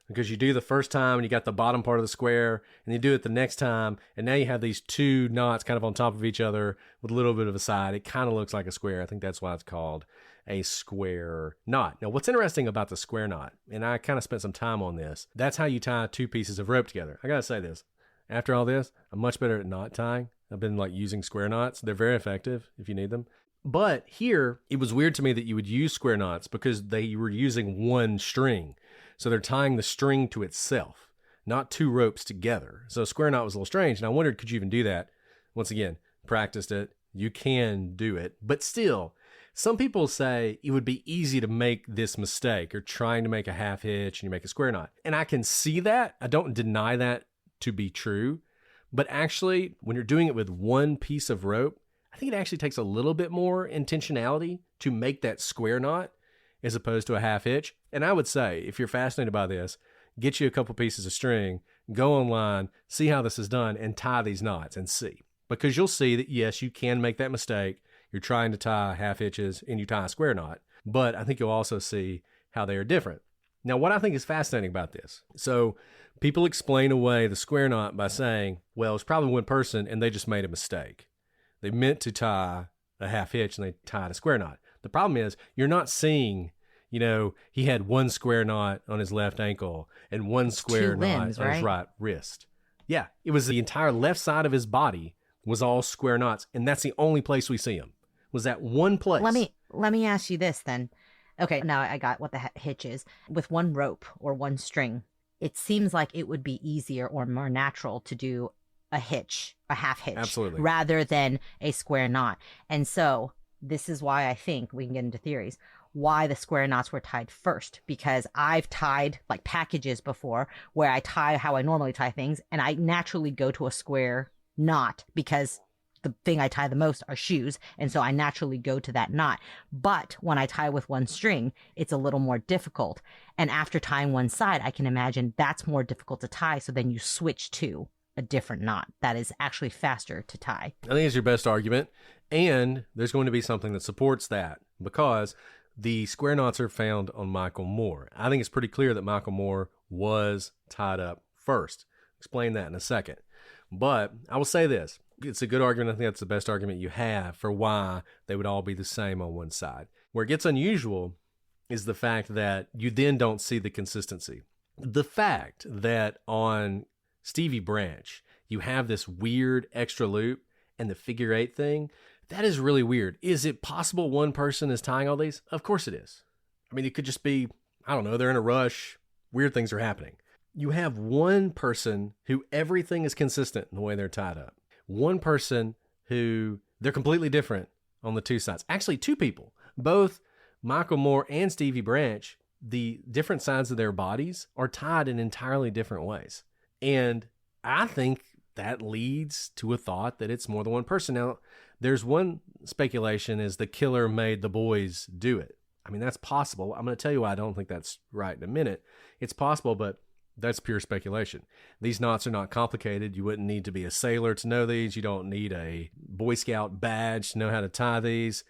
because you do the first time and you got the bottom part of the square, and you do it the next time, and now you have these two knots kind of on top of each other with a little bit of a side. It kind of looks like a square. I think that's why it's called a square knot. Now, what's interesting about the square knot, and I kind of spent some time on this, that's how you tie two pieces of rope together. I gotta say this, after all this, I'm much better at knot tying. I've been like using square knots. They're very effective if you need them. But here, it was weird to me that you would use square knots because they were using one string. So they're tying the string to itself, not two ropes together. So a square knot was a little strange. And I wondered, could you even do that? Once again, practiced it. You can do it. But still, some people say it would be easy to make this mistake or trying to make a half hitch and you make a square knot. And I can see that. I don't deny that to be true. But actually, when you're doing it with one piece of rope, I think it actually takes a little bit more intentionality to make that square knot as opposed to a half hitch. And I would say, if you're fascinated by this, get you a couple pieces of string, go online, see how this is done, and tie these knots and see. Because you'll see that, yes, you can make that mistake. You're trying to tie half hitches and you tie a square knot. But I think you'll also see how they are different. Now, what I think is fascinating about this, so people explain away the square knot by saying, well, it's probably one person and they just made a mistake. They meant to tie a half hitch and they tied a square knot. The problem is you're not seeing, he had one square knot on his left ankle and one square knot on his right wrist. Yeah, it was the entire left side of his body was all square knots, and that's the only place we see him. Was that one place? Let me ask you this then. Okay, now I got what the hitch is. With one rope or one string, it seems like it would be easier or more natural to do a hitch, a half hitch, absolutely, rather than a square knot. And so this is why I think we can get into theories, why the square knots were tied first, because I've tied like packages before where I tie how I normally tie things, and I naturally go to a square knot because the thing I tie the most are shoes, and so I naturally go to that knot. But when I tie with one string, it's a little more difficult. And after tying one side, I can imagine that's more difficult to tie, so then you switch to a different knot that is actually faster to tie. I think it's your best argument, and there's going to be something that supports that because the square knots are found on Michael Moore. I think it's pretty clear that Michael Moore was tied up first. Explain that in a second. But I will say this. It's a good argument. I think that's the best argument you have for why they would all be the same on one side. Where it gets unusual is the fact that you then don't see the consistency. The fact that on Stevie Branch, you have this weird extra loop and the figure eight thing, that is really weird. Is it possible one person is tying all these? Of course it is. I mean, it could just be, I don't know, they're in a rush. Weird things are happening. You have one person who everything is consistent in the way they're tied up. One person who they're completely different on the two sides. Actually, two people, both Michael Moore and Stevie Branch, the different sides of their bodies are tied in entirely different ways. And I think that leads to a thought that it's more than one person. Now, there's one speculation is the killer made the boys do it. I mean, that's possible. I'm going to tell you why I don't think that's right in a minute. It's possible, but that's pure speculation. These knots are not complicated. You wouldn't need to be a sailor to know these. You don't need a Boy Scout badge to know how to tie these.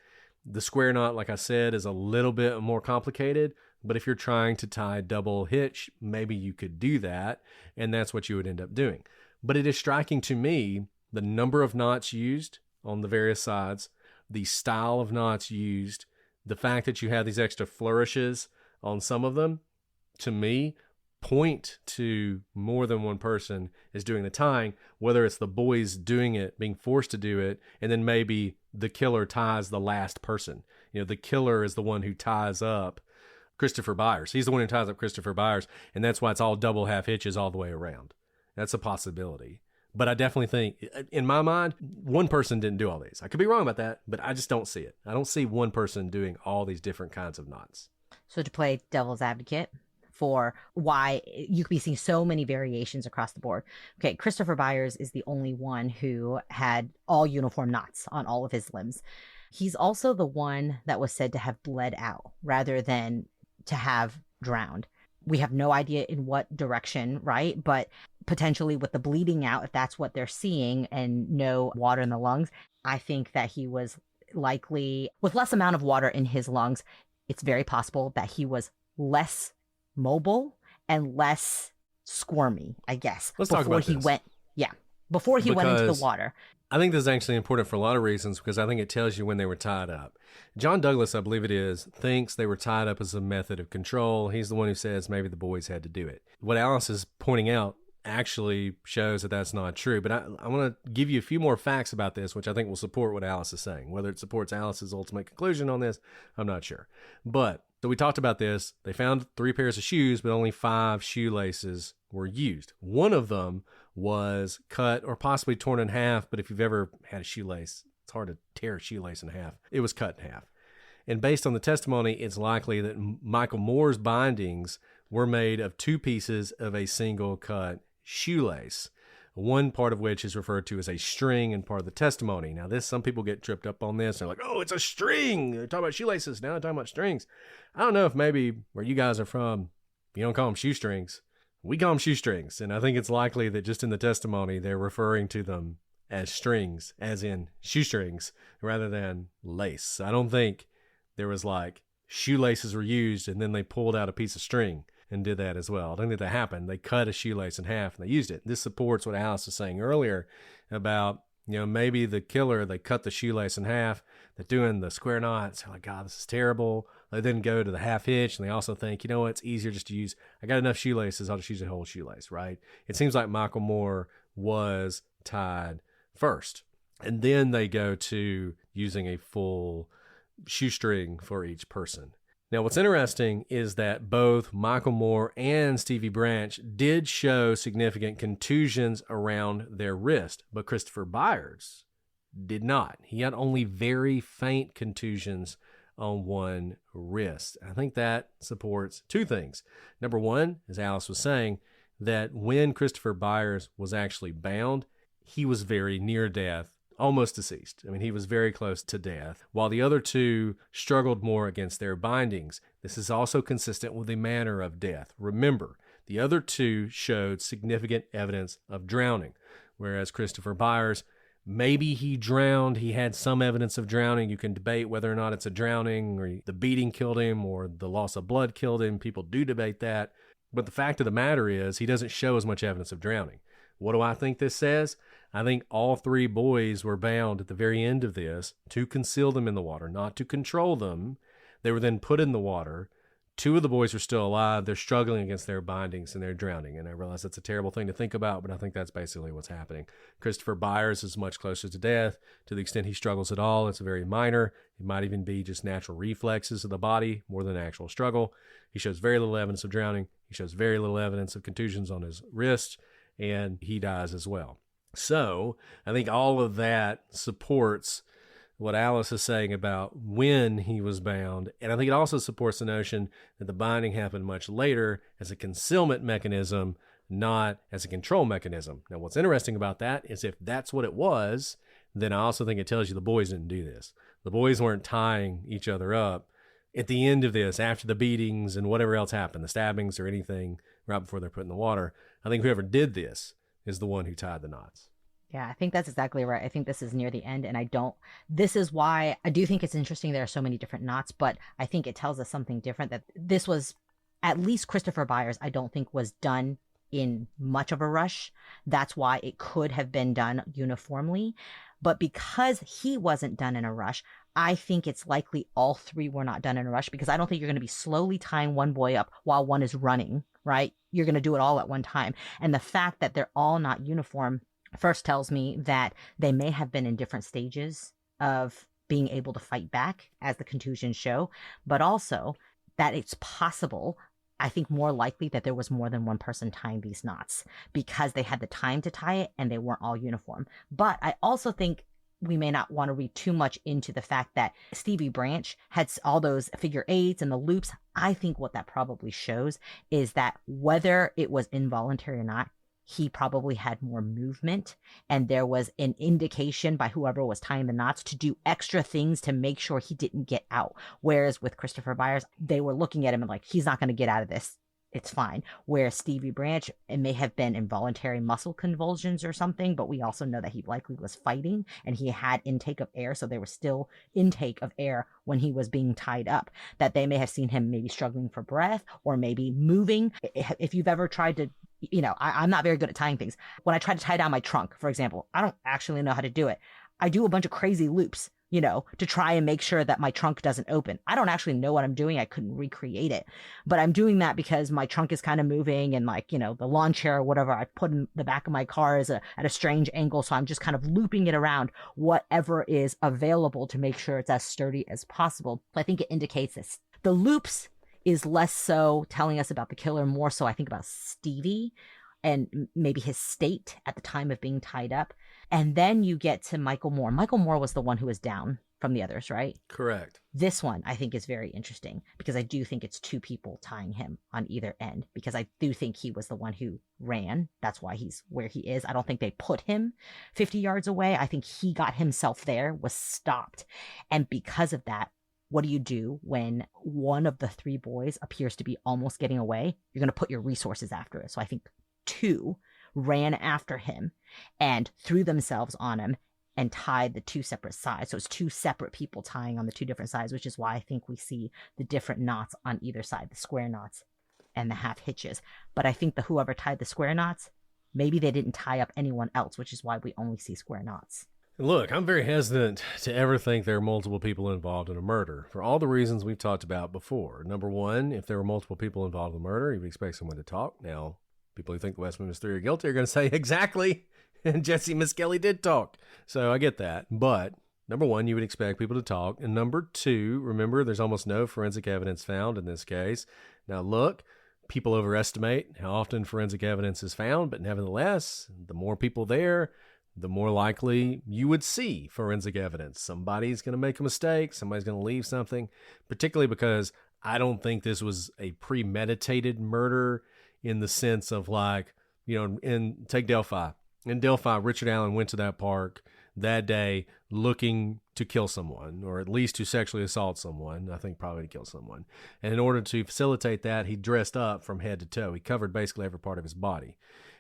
The square knot, like I said, is a little bit more complicated, but if you're trying to tie double hitch, maybe you could do that, and that's what you would end up doing. But it is striking to me the number of knots used on the various sides, the style of knots used, the fact that you have these extra flourishes on some of them, to me, point to more than one person is doing the tying, whether it's the boys doing it, being forced to do it, and then maybe the killer ties the last person. The killer is the one who ties up Christopher Byers. He's the one who ties up Christopher Byers, and that's why it's all double half hitches all the way around. That's a possibility. But I definitely think, in my mind, one person didn't do all these. I could be wrong about that, but I just don't see it. I don't see one person doing all these different kinds of knots. So to play devil's advocate for why you could be seeing so many variations across the board. Okay, Christopher Byers is the only one who had all uniform knots on all of his limbs. He's also the one that was said to have bled out rather than to have drowned. We have no idea in what direction, right? But potentially with the bleeding out, if that's what they're seeing and no water in the lungs, I think that he was likely, with less amount of water in his lungs, it's very possible that he was less mobile and less squirmy, I guess. Let's talk about this. Before he went into the Because water. I think this is actually important for a lot of reasons because I think it tells you when they were tied up. John Douglas, I believe it is, thinks they were tied up as a method of control. He's the one who says maybe the boys had to do it. What Alice is pointing out actually shows that that's not true. But I want to give you a few more facts about this, which I think will support what Alice is saying. Whether it supports Alice's ultimate conclusion on this, I'm not sure. But so we talked about this. They found 3 pairs of shoes, but only 5 shoelaces were used. One of them was cut or possibly torn in half, but if you've ever had a shoelace, it's hard to tear a shoelace in half. It was cut in half. And based on the testimony, it's likely that Michael Moore's bindings were made of 2 pieces of a single cut shoelace, one part of which is referred to as a string in part of the testimony. Now, some people get tripped up on this. They're like, oh, it's a string. They're talking about shoelaces. Now they're talking about strings. I don't know if maybe where you guys are from, you don't call them shoestrings. We call them shoestrings. And I think it's likely that just in the testimony, they're referring to them as strings, as in shoestrings, rather than lace. I don't think there was like shoelaces were used and then they pulled out a piece of string and did that as well. I don't think that happened. They cut a shoelace in half and they used it. This supports what Alice was saying earlier about, maybe the killer, they cut the shoelace in half. They're doing the square knots. They're like, God, this is terrible. They then go to the half hitch and they also think, it's easier just to use, I got enough shoelaces, I'll just use a whole shoelace, right? It seems like Michael Moore was tied first. And then they go to using a full shoestring for each person. Now, what's interesting is that both Michael Moore and Stevie Branch did show significant contusions around their wrist, but Christopher Byers did not. He had only very faint contusions on one wrist. I think that supports 2 things. Number one, as Alice was saying, that when Christopher Byers was actually bound, he was very near death, almost deceased. I mean, he was very close to death, while the other 2 struggled more against their bindings. This is also consistent with the manner of death. Remember, the other 2 showed significant evidence of drowning, whereas Christopher Byers, maybe he drowned. He had some evidence of drowning. You can debate whether or not it's a drowning or the beating killed him or the loss of blood killed him. People do debate that. But the fact of the matter is he doesn't show as much evidence of drowning. What do I think this says? I think all 3 boys were bound at the very end of this to conceal them in the water, not to control them. They were then put in the water. 2 of the boys are still alive. They're struggling against their bindings and they're drowning. And I realize that's a terrible thing to think about, but I think that's basically what's happening. Christopher Byers is much closer to death. To the extent he struggles at all, it's very minor. It might even be just natural reflexes of the body more than actual struggle. He shows very little evidence of drowning. He shows very little evidence of contusions on his wrist, and he dies as well. So I think all of that supports what Alice is saying about when he was bound. And I think it also supports the notion that the binding happened much later as a concealment mechanism, not as a control mechanism. Now, what's interesting about that is if that's what it was, then I also think it tells you the boys didn't do this. The boys weren't tying each other up at the end of this, after the beatings and whatever else happened, the stabbings or anything right before they're put in the water. I think whoever did this is the one who tied the knots. Yeah, I think that's exactly right. I think this is near the end, and this is why I do think it's interesting there are so many different knots, but I think it tells us something different, that this was, at least Christopher Byers, I don't think was done in much of a rush. That's why it could have been done uniformly. But because he wasn't done in a rush, I think it's likely all 3 were not done in a rush, because I don't think you're going to be slowly tying one boy up while one is running, right? You're going to do it all at one time. And the fact that they're all not uniform first tells me that they may have been in different stages of being able to fight back, as the contusions show, but also that it's possible, I think more likely, that there was more than one person tying these knots because they had the time to tie it and they weren't all uniform. But I also think we may not want to read too much into the fact that Stevie Branch had all those figure 8s and the loops. I think what that probably shows is that whether it was involuntary or not, he probably had more movement, and there was an indication by whoever was tying the knots to do extra things to make sure he didn't get out. Whereas with Christopher Byers, they were looking at him and like, he's not going to get out of this. it's fine. Where Stevie Branch, it may have been involuntary muscle convulsions or something, but we also know that he likely was fighting and he had intake of air, so there was still intake of air when he was being tied up, that they may have seen him maybe struggling for breath or maybe moving. If you've ever tried to, I'm not very good at tying things. When I try to tie down my trunk, for example, I don't actually know how to do it. I do a bunch of crazy loops, to try and make sure that my trunk doesn't open. I don't actually know what I'm doing. I couldn't recreate it, but I'm doing that because my trunk is kind of moving, and the lawn chair or whatever I put in the back of my car is at a strange angle. So I'm just kind of looping it around whatever is available to make sure it's as sturdy as possible. I think it indicates this. The loops is less so telling us about the killer, more so I think about Stevie and maybe his state at the time of being tied up. And then you get to Michael Moore. Michael Moore was the one who was down from the others, right? Correct. This one I think is very interesting because I do think it's two people tying him on either end, because I do think he was the one who ran. That's why he's where he is. I don't think they put him 50 yards away. I think he got himself there, was stopped. And because of that, what do you do when one of the three boys appears to be almost getting away? You're going to put your resources after it. So I think two ran after him and threw themselves on him and tied the two separate sides. So it's two separate people tying on the two different sides, which is why I think we see the different knots on either side, the square knots and the half hitches. But I think whoever tied the square knots, maybe they didn't tie up anyone else, which is why we only see square knots. Look, I'm very hesitant to ever think there are multiple people involved in a murder for all the reasons we've talked about before. Number one, if there were multiple people involved in a murder, you would expect someone to talk. Now, people who think the West Memphis Three are guilty are going to say, exactly, and Jesse Miskelly did talk. So I get that. But number one, you would expect people to talk. And number two, remember, there's almost no forensic evidence found in this case. Now, look, people overestimate how often forensic evidence is found, but nevertheless, the more people there, the more likely you would see forensic evidence. Somebody's going to make a mistake. Somebody's going to leave something, particularly because I don't think this was a premeditated murder in the sense of take Delphi. In Delphi, Richard Allen went to that park that day looking to kill someone, or at least to sexually assault someone. I think probably to kill someone. And in order to facilitate that, he dressed up from head to toe. He covered basically every part of his body.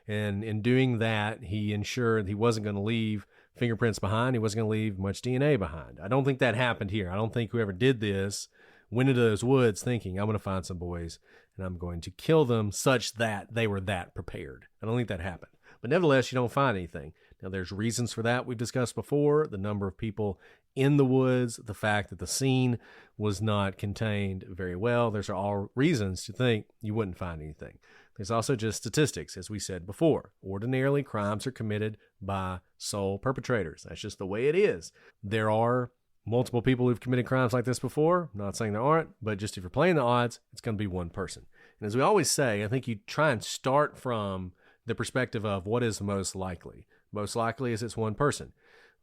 And in doing that, he ensured he wasn't going to leave fingerprints behind. He wasn't going to leave much DNA behind. I don't think that happened here. I don't think whoever did this went into those woods thinking, I'm going to find some boys and I'm going to kill them such that they were that prepared. I don't think that happened. But nevertheless, you don't find anything. Now, there's reasons for that we've discussed before. The number of people in the woods, the fact that the scene was not contained very well. Those are all reasons to think you wouldn't find anything. There's also just statistics, as we said before. Ordinarily, crimes are committed by sole perpetrators. That's just the way it is. There are multiple people who've committed crimes like this before. I'm not saying there aren't, but just if you're playing the odds, it's going to be one person. And as we always say, I think you try and start from the perspective of what is most likely. Most likely is it's one person.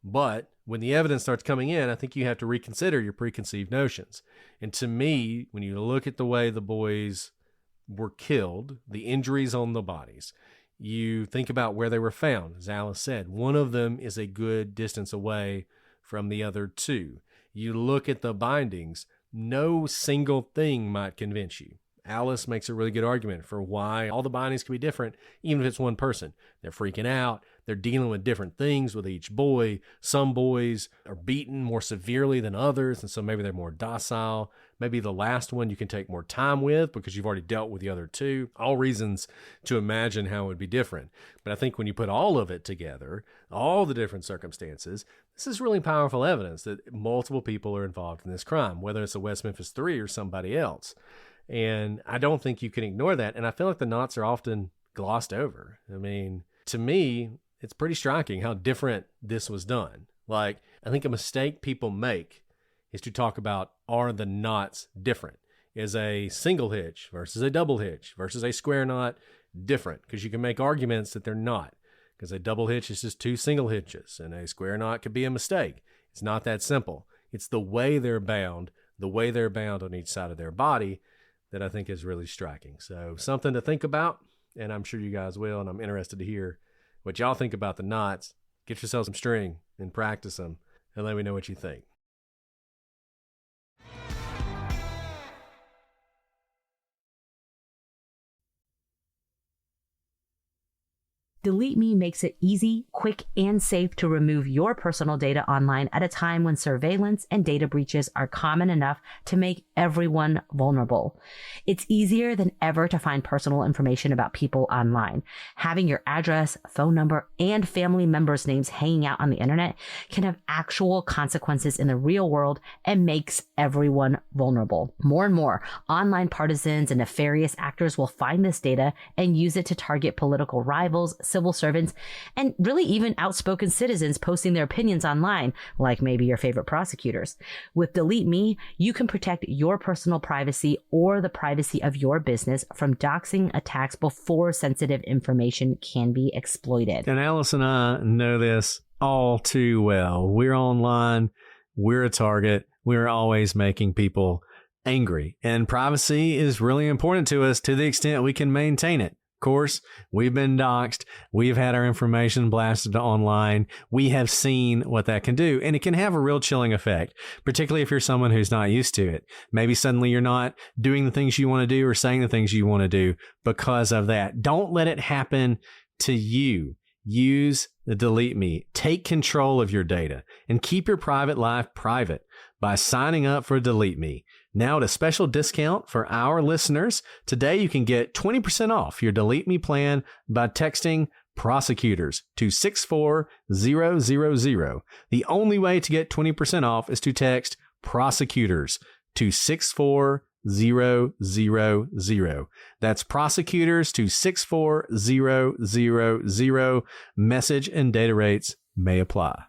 But when the evidence starts coming in, I think you have to reconsider your preconceived notions. And to me, when you look at the way the boys were killed, the injuries on the bodies, you think about where they were found. As Alice said, one of them is a good distance away from the other two. You look at the bindings, no single thing might convince you. Alice makes a really good argument for why all the bindings can be different, even if it's one person. They're freaking out. They're dealing with different things with each boy. Some boys are beaten more severely than others, and so maybe they're more docile. Maybe the last one you can take more time with because you've already dealt with the other two. All reasons to imagine how it would be different. But I think when you put all of it together, all the different circumstances, this is really powerful evidence that multiple people are involved in this crime, whether it's the West Memphis Three or somebody else. And I don't think you can ignore that. And I feel like the knots are often glossed over. I mean, to me, it's pretty striking how different this was done. Like, I think a mistake people make is to talk about, are the knots different? Is a single hitch versus a double hitch versus a square knot different? Because you can make arguments that they're not. Because a double hitch is just two single hitches, and a square knot could be a mistake. It's not that simple. It's the way they're bound on each side of their body that I think is really striking. So something to think about, and I'm sure you guys will, and I'm interested to hear what y'all think about the knots. Get yourself some string and practice them, and let me know what you think. Delete Me makes it easy, quick, and safe to remove your personal data online at a time when surveillance and data breaches are common enough to make everyone vulnerable. It's easier than ever to find personal information about people online. Having your address, phone number, and family members' names hanging out on the internet can have actual consequences in the real world and makes everyone vulnerable. More and more, online partisans and nefarious actors will find this data and use it to target political rivals, civil servants, and really even outspoken citizens posting their opinions online, like maybe your favorite prosecutors. With Delete Me, you can protect your personal privacy or the privacy of your business from doxing attacks before sensitive information can be exploited. And Alice and I know this all too well. We're online, we're a target, we're always making people angry. And privacy is really important to us to the extent we can maintain it. Of course, we've been doxxed. We've had our information blasted online. We have seen what that can do, and it can have a real chilling effect, particularly if you're someone who's not used to it. Maybe suddenly you're not doing the things you want to do or saying the things you want to do because of that. Don't let it happen to you. Use the Delete Me. Take control of your data and keep your private life private by signing up for Delete Me. Now at a special discount for our listeners, today you can get 20% off your Delete Me plan by texting Prosecutors to 64000. The only way to get 20% off is to text Prosecutors to 64000. That's Prosecutors to 64000. Message and data rates may apply.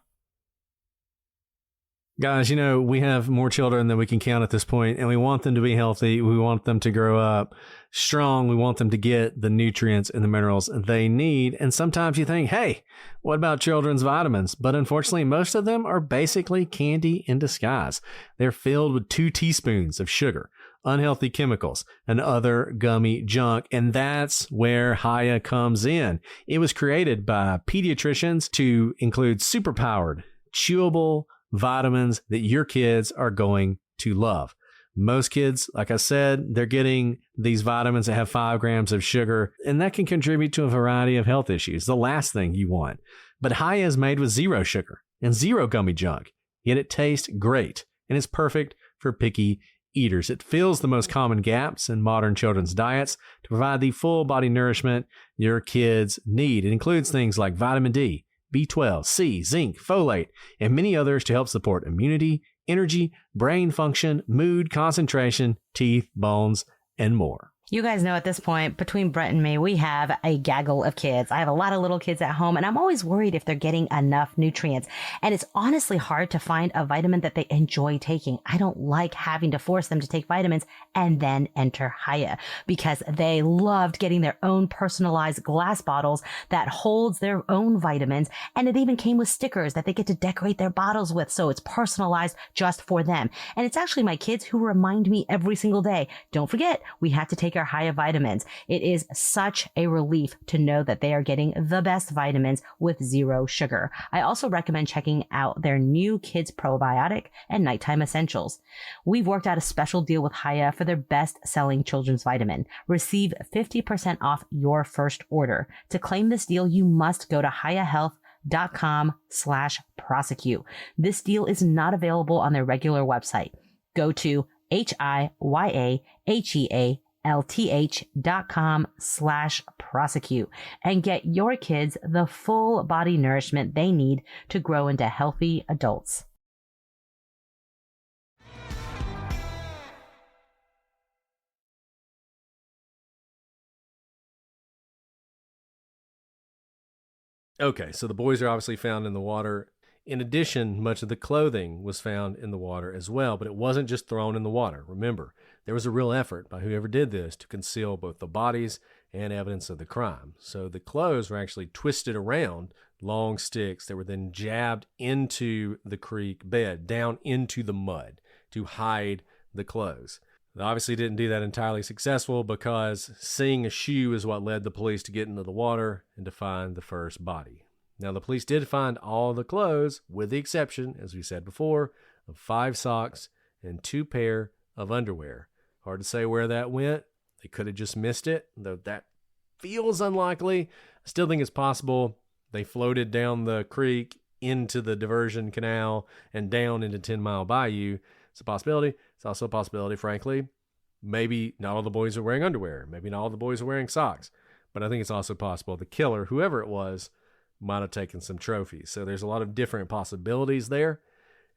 Guys, you know, we have more children than we can count at this point, and we want them to be healthy. We want them to grow up strong. We want them to get the nutrients and the minerals they need. And sometimes you think, hey, what about children's vitamins? But unfortunately, most of them are basically candy in disguise. They're filled with 2 teaspoons of sugar, unhealthy chemicals, and other gummy junk. And that's where Haya comes in. It was created by pediatricians to include superpowered, chewable vitamins that your kids are going to love. Most kids, like I said, they're getting these vitamins that have 5 grams of sugar, and that can contribute to a variety of health issues, the last thing you want. But Haya is made with 0 sugar and 0 gummy junk, yet it tastes great and is perfect for picky eaters. It fills the most common gaps in modern children's diets to provide the full body nourishment your kids need. It includes things like vitamin D, B12, C, zinc, folate, and many others to help support immunity, energy, brain function, mood, concentration, teeth, bones, and more. You guys know at this point, between Brett and me, we have a gaggle of kids. I have a lot of little kids at home, and I'm always worried if they're getting enough nutrients. And it's honestly hard to find a vitamin that they enjoy taking. I don't like having to force them to take vitamins and then enter Haya, because they loved getting their own personalized glass bottles that holds their own vitamins. And it even came with stickers that they get to decorate their bottles with. So it's personalized just for them. And it's actually my kids who remind me every single day, don't forget, we have to take our Haya vitamins. It is such a relief to know that they are getting the best vitamins with 0 sugar. I also recommend checking out their new Kids Probiotic and Nighttime Essentials. We've worked out a special deal with Haya for their best-selling children's vitamin. Receive 50% off your first order. To claim this deal, you must go to hayahealth.com/prosecute. This deal is not available on their regular website. Go to hayahealth.com/prosecute and get your kids the full body nourishment they need to grow into healthy adults. Okay, so the boys are obviously found in the water. In addition, much of the clothing was found in the water as well, but it wasn't just thrown in the water. Remember, there was a real effort by whoever did this to conceal both the bodies and evidence of the crime. So the clothes were actually twisted around long sticks that were then jabbed into the creek bed, down into the mud to hide the clothes. They obviously didn't do that entirely successful, because seeing a shoe is what led the police to get into the water and to find the first body. Now, the police did find all the clothes, with the exception, as we said before, of 5 socks and 2 pair of underwear. Hard to say where that went. They could have just missed it, though that feels unlikely. Still think it's possible they floated down the creek into the diversion canal and down into 10 Mile Bayou. It's a possibility. It's also a possibility, frankly, maybe not all the boys are wearing underwear. Maybe not all the boys are wearing socks. But I think it's also possible the killer, whoever it was, might have taken some trophies. So there's a lot of different possibilities there,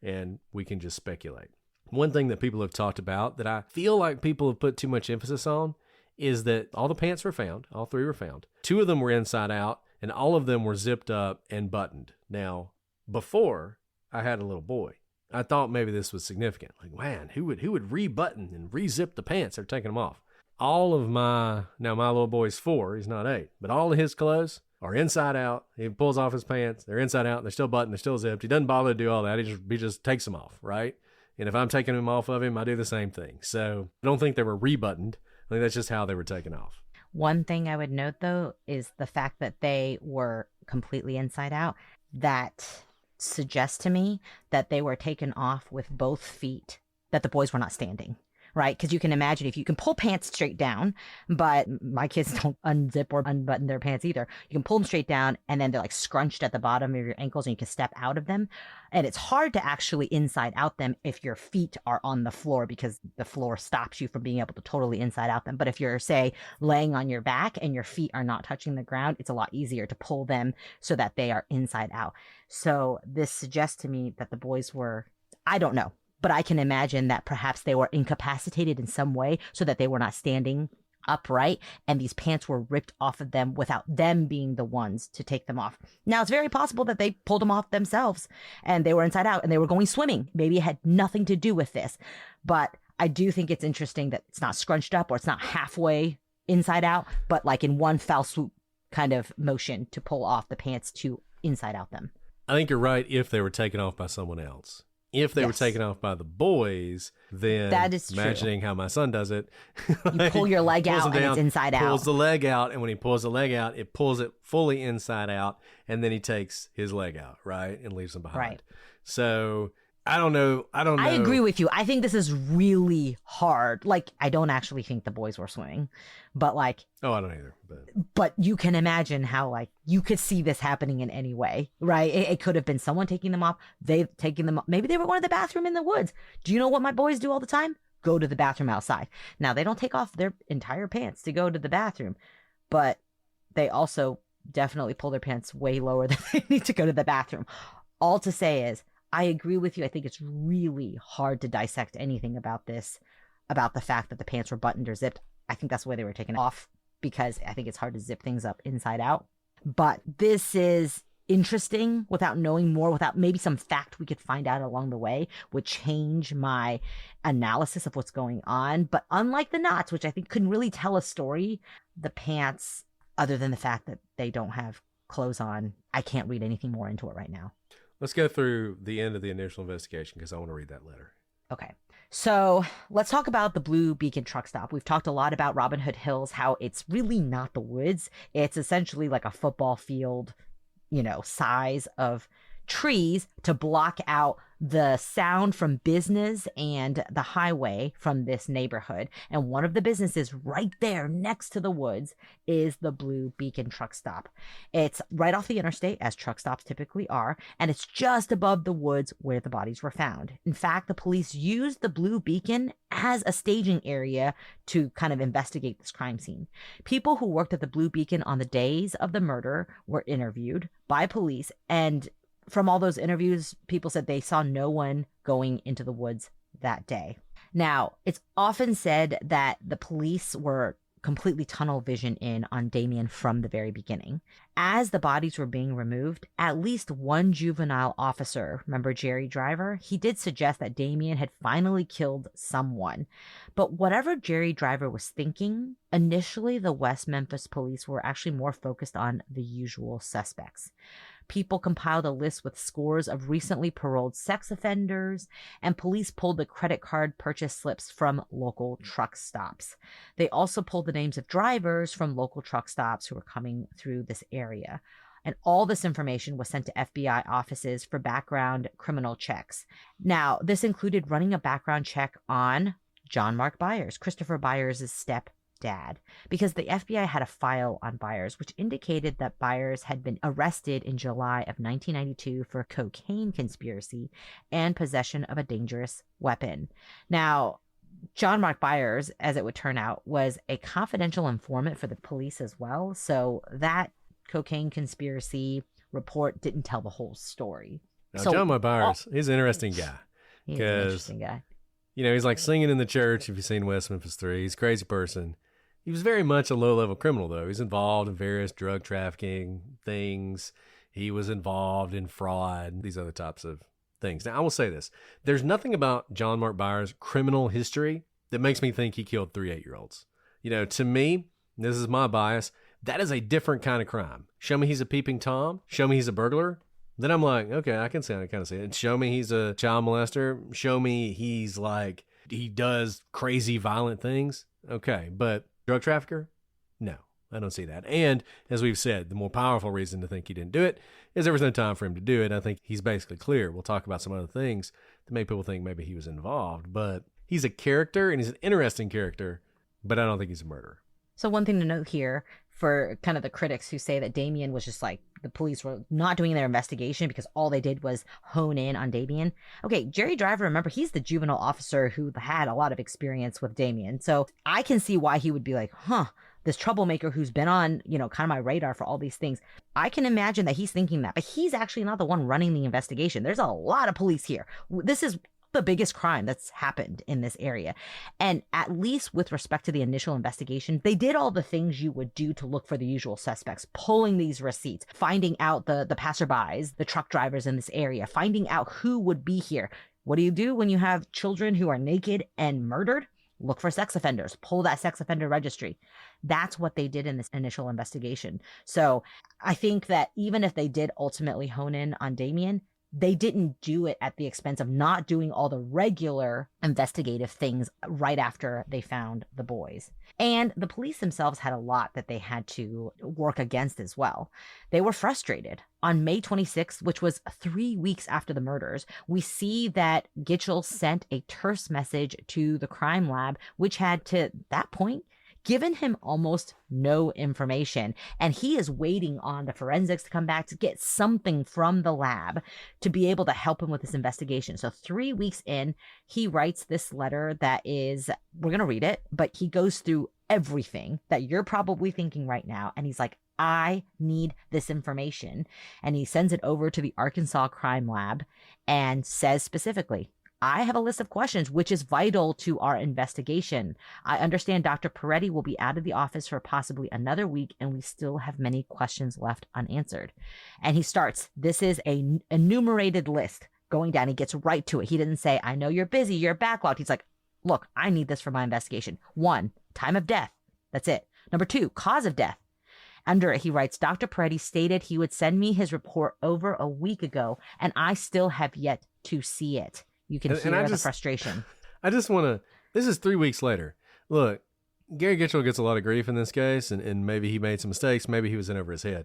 and we can just speculate. One thing that people have talked about that I feel like people have put too much emphasis on is that all the pants were found. All 3 were found. 2 of them were inside out, and all of them were zipped up and buttoned. Now, before I had a little boy, I thought maybe this was significant. Like, man, who would re-button and re-zip the pants? They're taking them off. All of my little boy's 4, he's not 8, but all of his clothes are inside out. He pulls off his pants. They're inside out. They're still buttoned. They're still zipped. He doesn't bother to do all that. He just takes them off, right? And if I'm taking them off of him, I do the same thing. So I don't think they were rebuttoned. I think that's just how they were taken off. One thing I would note, though, is the fact that they were completely inside out. That suggests to me that they were taken off with both feet, that the boys were not standing. Right? Because you can imagine if you can pull pants straight down, but my kids don't unzip or unbutton their pants either. You can pull them straight down and then they're like scrunched at the bottom of your ankles and you can step out of them. And it's hard to actually inside out them if your feet are on the floor because the floor stops you from being able to totally inside out them. But if you're, say, laying on your back and your feet are not touching the ground, it's a lot easier to pull them so that they are inside out. So this suggests to me that the boys were, I don't know, but I can imagine that perhaps they were incapacitated in some way so that they were not standing upright and these pants were ripped off of them without them being the ones to take them off. Now, it's very possible that they pulled them off themselves and they were inside out and they were going swimming. Maybe it had nothing to do with this, but I do think it's interesting that it's not scrunched up or it's not halfway inside out, but like in one foul swoop kind of motion to pull off the pants to inside out them. I think you're right if they were taken off by someone else. If they were taken off by the boys, then that is imagining how my son does it. You pull your leg out and it's inside out. Pulls the leg out, and when he pulls the leg out, it pulls it fully inside out, and then he takes his leg out, right, and leaves them behind. Right. So I don't know. I agree with you. I think this is really hard. Like, I don't actually think the boys were swimming, but like... Oh, I don't either. But you can imagine how, like, you could see this happening in any way, right? It could have been someone taking them off. They've taken them off. Maybe they were going to the bathroom in the woods. Do you know what my boys do all the time? Go to the bathroom outside. Now, they don't take off their entire pants to go to the bathroom, but they also definitely pull their pants way lower than they need to go to the bathroom. All to say is, I agree with you. I think it's really hard to dissect anything about this, about the fact that the pants were buttoned or zipped. I think that's why they were taken off, because I think it's hard to zip things up inside out. But this is interesting without knowing more, without maybe some fact we could find out along the way would change my analysis of what's going on. But unlike the knots, which I think couldn't really tell a story, the pants, other than the fact that they don't have clothes on, I can't read anything more into it right now. Let's go through the end of the initial investigation because I want to read that letter. Okay. So let's talk about the Blue Beacon truck stop. We've talked a lot about Robin Hood Hills, how it's really not the woods. It's essentially like a football field, size of trees to block out the sound from business and the highway from this neighborhood. And one of the businesses right there next to the woods is the Blue Beacon truck stop. It's right off the interstate, as truck stops typically are, and it's just above the woods where the bodies were found. In fact, the police used the Blue Beacon as a staging area to kind of investigate this crime scene. People who worked at the Blue Beacon on the days of the murder were interviewed by police, and from all those interviews, people said they saw no one going into the woods that day. Now, it's often said that the police were completely tunnel vision in on Damien from the very beginning. As the bodies were being removed, at least one juvenile officer, remember Jerry Driver, he did suggest that Damien had finally killed someone. But whatever Jerry Driver was thinking, initially the West Memphis police were actually more focused on the usual suspects. People compiled a list with scores of recently paroled sex offenders, and police pulled the credit card purchase slips from local truck stops. They also pulled the names of drivers from local truck stops who were coming through this area. And all this information was sent to FBI offices for background criminal checks. Now, this included running a background check on John Mark Byers, Christopher Byers' stepson. dad, because the FBI had a file on Byers which indicated that Byers had been arrested in July of 1992 for cocaine conspiracy and possession of a dangerous weapon. Now, John Mark Byers, as it would turn out, was a confidential informant for the police as well, so that cocaine conspiracy report didn't tell the whole story. Now, So- John Mark Byers, he's an interesting guy. He's an 'Cause- interesting guy. You know, he's like singing in the church, if you've seen West Memphis 3. He's a crazy person. He was very much a low-level criminal, though. He's involved in various drug trafficking things. He was involved in fraud, these other types of things. Now, I will say this. There's nothing about John Mark Byers' criminal history that makes me think he killed 3 8-year-olds. You know, to me, this is my bias, that is a different kind of crime. Show me he's a peeping Tom. Show me he's a burglar. Then I'm like, okay, I can kind of see it. Show me he's a child molester. Show me he's like, he does crazy violent things. Okay, but drug trafficker? No, I don't see that. And as we've said, the more powerful reason to think he didn't do it is there was no time for him to do it. I think he's basically clear. We'll talk about some other things to make people think maybe he was involved. But he's a character, and he's an interesting character, but I don't think he's a murderer. So one thing to note here for kind of the critics who say that Damien was just like, the police were not doing their investigation because all they did was hone in on Damien. Okay, Jerry Driver, remember, he's the juvenile officer who had a lot of experience with Damien. So I can see why he would be like, this troublemaker who's been on, kind of my radar for all these things. I can imagine that he's thinking that, but he's actually not the one running the investigation. There's a lot of police here. This is the biggest crime that's happened in this area. And at least with respect to the initial investigation, they did all the things you would do to look for the usual suspects, pulling these receipts, finding out the passerbys, the truck drivers in this area, finding out who would be here. What do you do when you have children who are naked and murdered? Look for sex offenders, pull that sex offender registry. That's what they did in this initial investigation. So I think that even if they did ultimately hone in on Damien, they didn't do it at the expense of not doing all the regular investigative things right after they found the boys. And the police themselves had a lot that they had to work against as well. They were frustrated. On May 26th, which was 3 weeks after the murders, we see that Gitchell sent a terse message to the crime lab, which had to that point given him almost no information, and he is waiting on the forensics to come back to get something from the lab to be able to help him with this investigation. So 3 weeks in, he writes this letter that is, we're going to read it, but he goes through everything that you're probably thinking right now, and he's like, I need this information. And he sends it over to the Arkansas Crime Lab and says specifically, I have a list of questions which is vital to our investigation. I understand Dr. Peretti will be out of the office for possibly another week, and we still have many questions left unanswered. And he starts, this is a enumerated list going down. He gets right to it. He didn't say, I know you're busy, you're backlogged. He's like, look, I need this for my investigation. 1, time of death. That's it. Number 2, cause of death. Under it, he writes, Dr. Peretti stated he would send me his report over a week ago, and I still have yet to see it. You can hear the frustration. I just want to, this is 3 weeks later. Look, Gary Gitchell gets a lot of grief in this case, and maybe he made some mistakes. Maybe he was in over his head.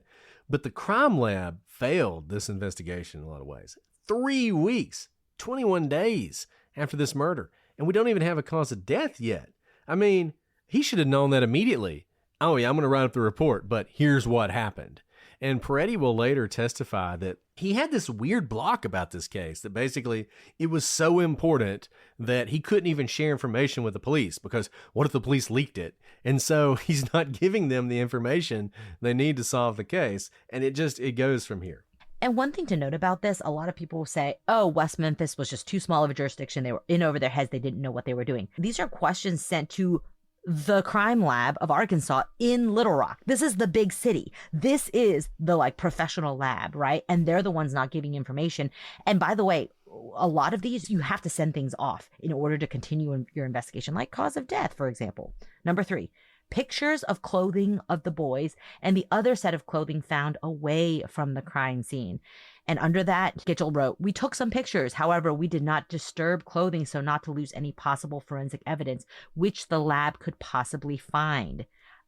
But the crime lab failed this investigation in a lot of ways. 3 weeks, 21 days after this murder. And we don't even have a cause of death yet. I mean, he should have known that immediately. Oh, yeah, I'm going to write up the report, but here's what happened. And Peretti will later testify that he had this weird block about this case, that basically it was so important that he couldn't even share information with the police, because what if the police leaked it? And so he's not giving them the information they need to solve the case. And it goes from here. And one thing to note about this, a lot of people will say, oh, West Memphis was just too small of a jurisdiction. They were in over their heads. They didn't know what they were doing. These are questions sent to the crime lab of Arkansas in Little Rock. This is the big city. This is the professional lab, right? And they're the ones not giving information. And by the way, a lot of these, you have to send things off in order to continue your investigation, like cause of death, for example. Number 3, pictures of clothing of the boys and the other set of clothing found away from the crime scene. And under that, Gitchell wrote, we took some pictures. However, we did not disturb clothing so not to lose any possible forensic evidence which the lab could possibly find.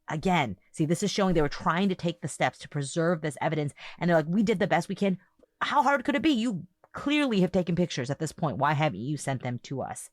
Again, see, this is showing they were trying to take the steps to preserve this evidence. And they're like, we did the best we can. How hard could it be? You clearly have taken pictures at this point. Why haven't you sent them to us?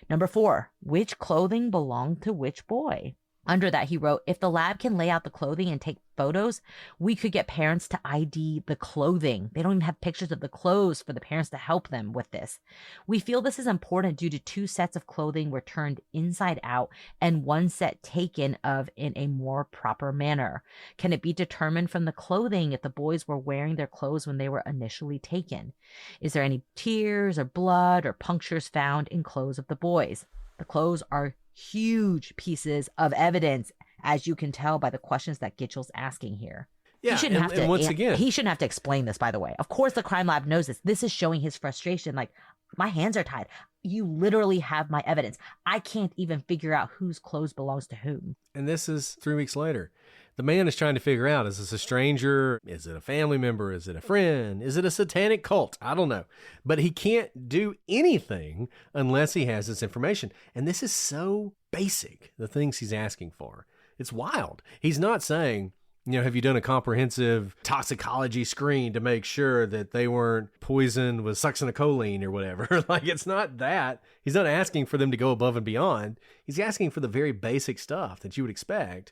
Number 4, which clothing belonged to which boy? Under that, he wrote, if the lab can lay out the clothing and take photos, we could get parents to ID the clothing. They don't even have pictures of the clothes for the parents to help them with this. We feel this is important due to 2 sets of clothing were turned inside out and 1 set taken of in a more proper manner. Can it be determined from the clothing if the boys were wearing their clothes when they were initially taken? Is there any tears or blood or punctures found in clothes of the boys? The clothes are huge pieces of evidence, as you can tell by the questions that Gitchel's asking here. Yeah, he shouldn't have to. Once again, he shouldn't have to explain this. By the way, of course, the crime lab knows this. This is showing his frustration. Like, my hands are tied. You literally have my evidence. I can't even figure out whose clothes belongs to whom. And this is 3 weeks later. The man is trying to figure out, is this a stranger? Is it a family member? Is it a friend? Is it a satanic cult? I don't know. But he can't do anything unless he has this information. And this is so basic, the things he's asking for. It's wild. He's not saying, have you done a comprehensive toxicology screen to make sure that they weren't poisoned with succinylcholine or whatever? Like, it's not that. He's not asking for them to go above and beyond. He's asking for the very basic stuff that you would expect,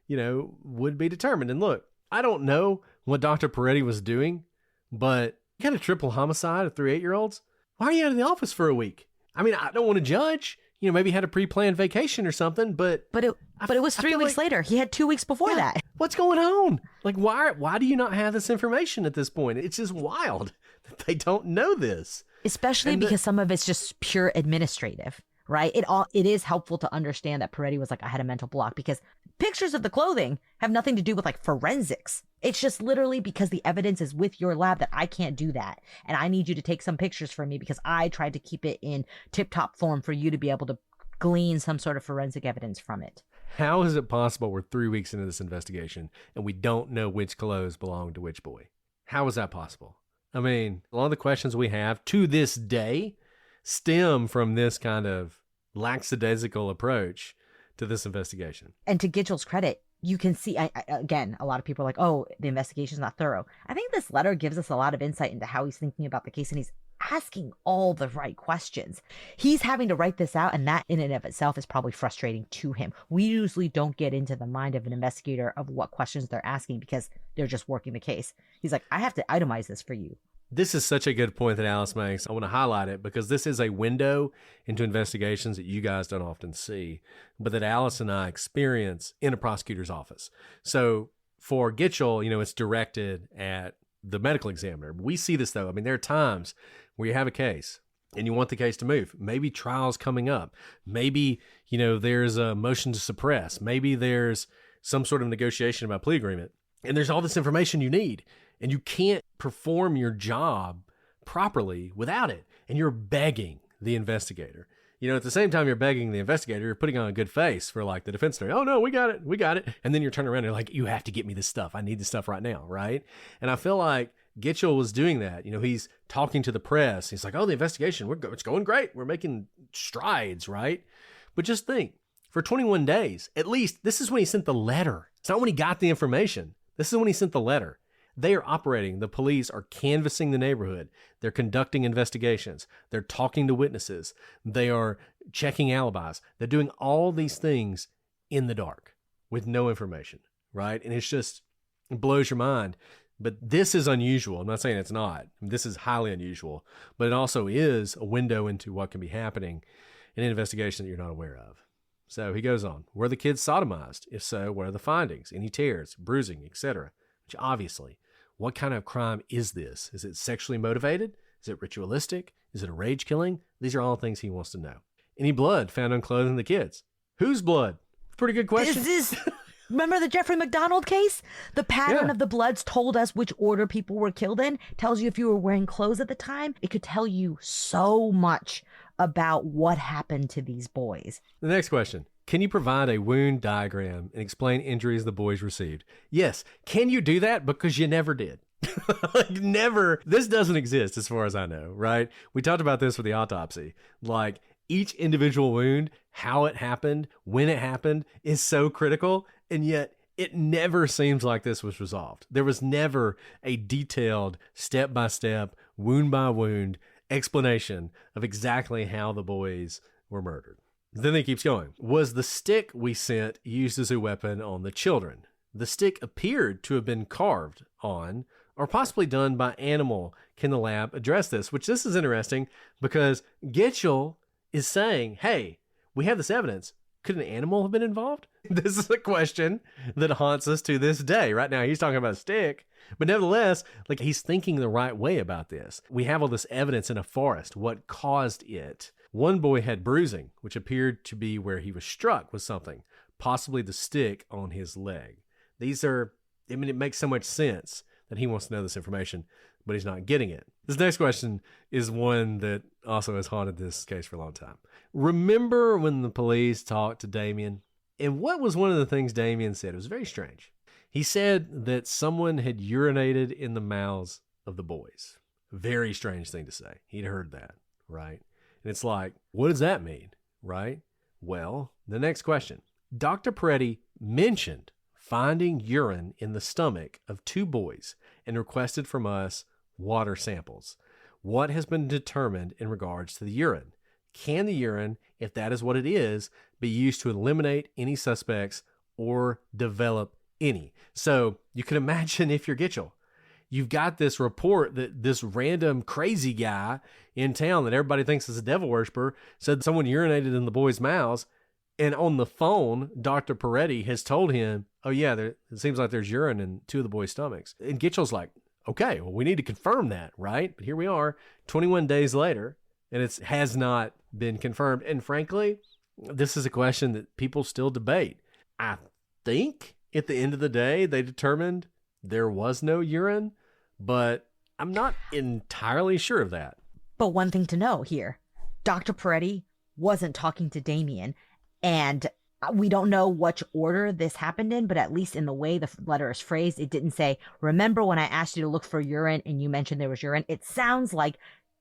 would be determined. And look, I don't know what Dr. Peretti was doing, but you got a triple homicide of 3 8-year-olds. Why are you out of the office for a week? I mean, I don't want to judge. Maybe had a pre-planned vacation or something, but it was 3 weeks later. He had 2 weeks before that. What's going on? Like, why do you not have this information at this point? It's just wild that they don't know this. Especially because some of it's just pure administrative, right? It is helpful to understand that Peretti was like, I had a mental block, because pictures of the clothing have nothing to do with like forensics. It's just literally because the evidence is with your lab that I can't do that. And I need you to take some pictures for me because I tried to keep it in tip-top form for you to be able to glean some sort of forensic evidence from it. How is it possible we're 3 weeks into this investigation and we don't know which clothes belong to which boy? How is that possible? I mean, a lot of the questions we have to this day stem from this kind of lackadaisical approach to this investigation. And to Gitchel's credit, you can see, again, a lot of people are like, oh, the investigation's not thorough. I think this letter gives us a lot of insight into how he's thinking about the case, and he's asking all the right questions. He's having to write this out, and that in and of itself is probably frustrating to him. We usually don't get into the mind of an investigator of what questions they're asking because they're just working the case. He's like, I have to itemize this for you. This is such a good point that Alice makes. I want to highlight it because this is a window into investigations that you guys don't often see, but that Alice and I experience in a prosecutor's office. So for Gitchell, it's directed at the medical examiner. We see this, though. I mean, there are times where you have a case and you want the case to move. Maybe trial's coming up. Maybe, there's a motion to suppress. Maybe there's some sort of negotiation about plea agreement. And there's all this information you need. And you can't perform your job properly without it. And you're begging the investigator. At the same time you're begging the investigator, you're putting on a good face for like the defense attorney. Oh no, we got it. And then you're turning around and you're like, you have to get me this stuff. I need this stuff right now, right? And I feel like Gitchell was doing that. He's talking to the press. He's like, oh, the investigation, it's going great. We're making strides, right? But just think, for 21 days, at least, this is when he sent the letter. It's not when he got the information. This is when he sent the letter. They are operating. The police are canvassing the neighborhood. They're conducting investigations. They're talking to witnesses. They are checking alibis. They're doing all these things in the dark with no information, right? And it blows your mind. But this is unusual. I'm not saying it's not. This is highly unusual. But it also is a window into what can be happening in an investigation that you're not aware of. So he goes on. Were the kids sodomized? If so, what are the findings? Any tears, bruising, etc.? Which obviously, what kind of crime is this? Is it sexually motivated? Is it ritualistic? Is it a rage killing? These are all things he wants to know. Any blood found on clothing of the kids? Whose blood? Pretty good question. Remember the Jeffrey McDonald case? The pattern of the bloods told us which order people were killed in. Tells you if you were wearing clothes at the time. It could tell you so much about what happened to these boys. The next question. Can you provide a wound diagram and explain injuries the boys received? Yes. Can you do that? Because you never did. Like, never. This doesn't exist as far as I know, right? We talked about this with the autopsy. Like, each individual wound, how it happened, when it happened is so critical. And yet it never seems like this was resolved. There was never a detailed step-by-step, wound-by-wound explanation of exactly how the boys were murdered. Then he keeps going. Was the stick we sent used as a weapon on the children? The stick appeared to have been carved on or possibly done by animal. Can the lab address this? Which this is interesting because Gitchell is saying, hey, we have this evidence. Could an animal have been involved? This is a question that haunts us to this day. Right now, he's talking about a stick, but nevertheless, like he's thinking the right way about this. We have all this evidence in a forest. What caused it? One boy had bruising, which appeared to be where he was struck with something, possibly the stick on his leg. These are, I mean, it makes so much sense that he wants to know this information, but he's not getting it. This next question is one that also has haunted this case for a long time. Remember when the police talked to Damien? And what was one of the things Damien said? It was very strange. He said that someone had urinated in the mouths of the boys. Very strange thing to say. He'd heard that, right? And it's like, what does that mean, right? Well, the next question. Dr. Peretti mentioned finding urine in the stomach of 2 boys and requested from us water samples. What has been determined in regards to the urine? Can the urine, if that is what it is, be used to eliminate any suspects or develop any? So you can imagine if you're Gitchell, you've got this report that this random crazy guy in town that everybody thinks is a devil worshiper said someone urinated in the boys' mouths. And on the phone, Dr. Peretti has told him, oh yeah, it seems like there's urine in 2 of the boys' stomachs. And Gitchell's like, okay, well, we need to confirm that, right? But here we are, 21 days later, and it has not been confirmed. And frankly, this is a question that people still debate. I think at the end of the day, they determined there was no urine, but I'm not entirely sure of that. But one thing to know here, Dr. Peretti wasn't talking to Damien, and we don't know which order this happened in, but at least in the way the letter is phrased, it didn't say, remember when I asked you to look for urine and you mentioned there was urine? It sounds like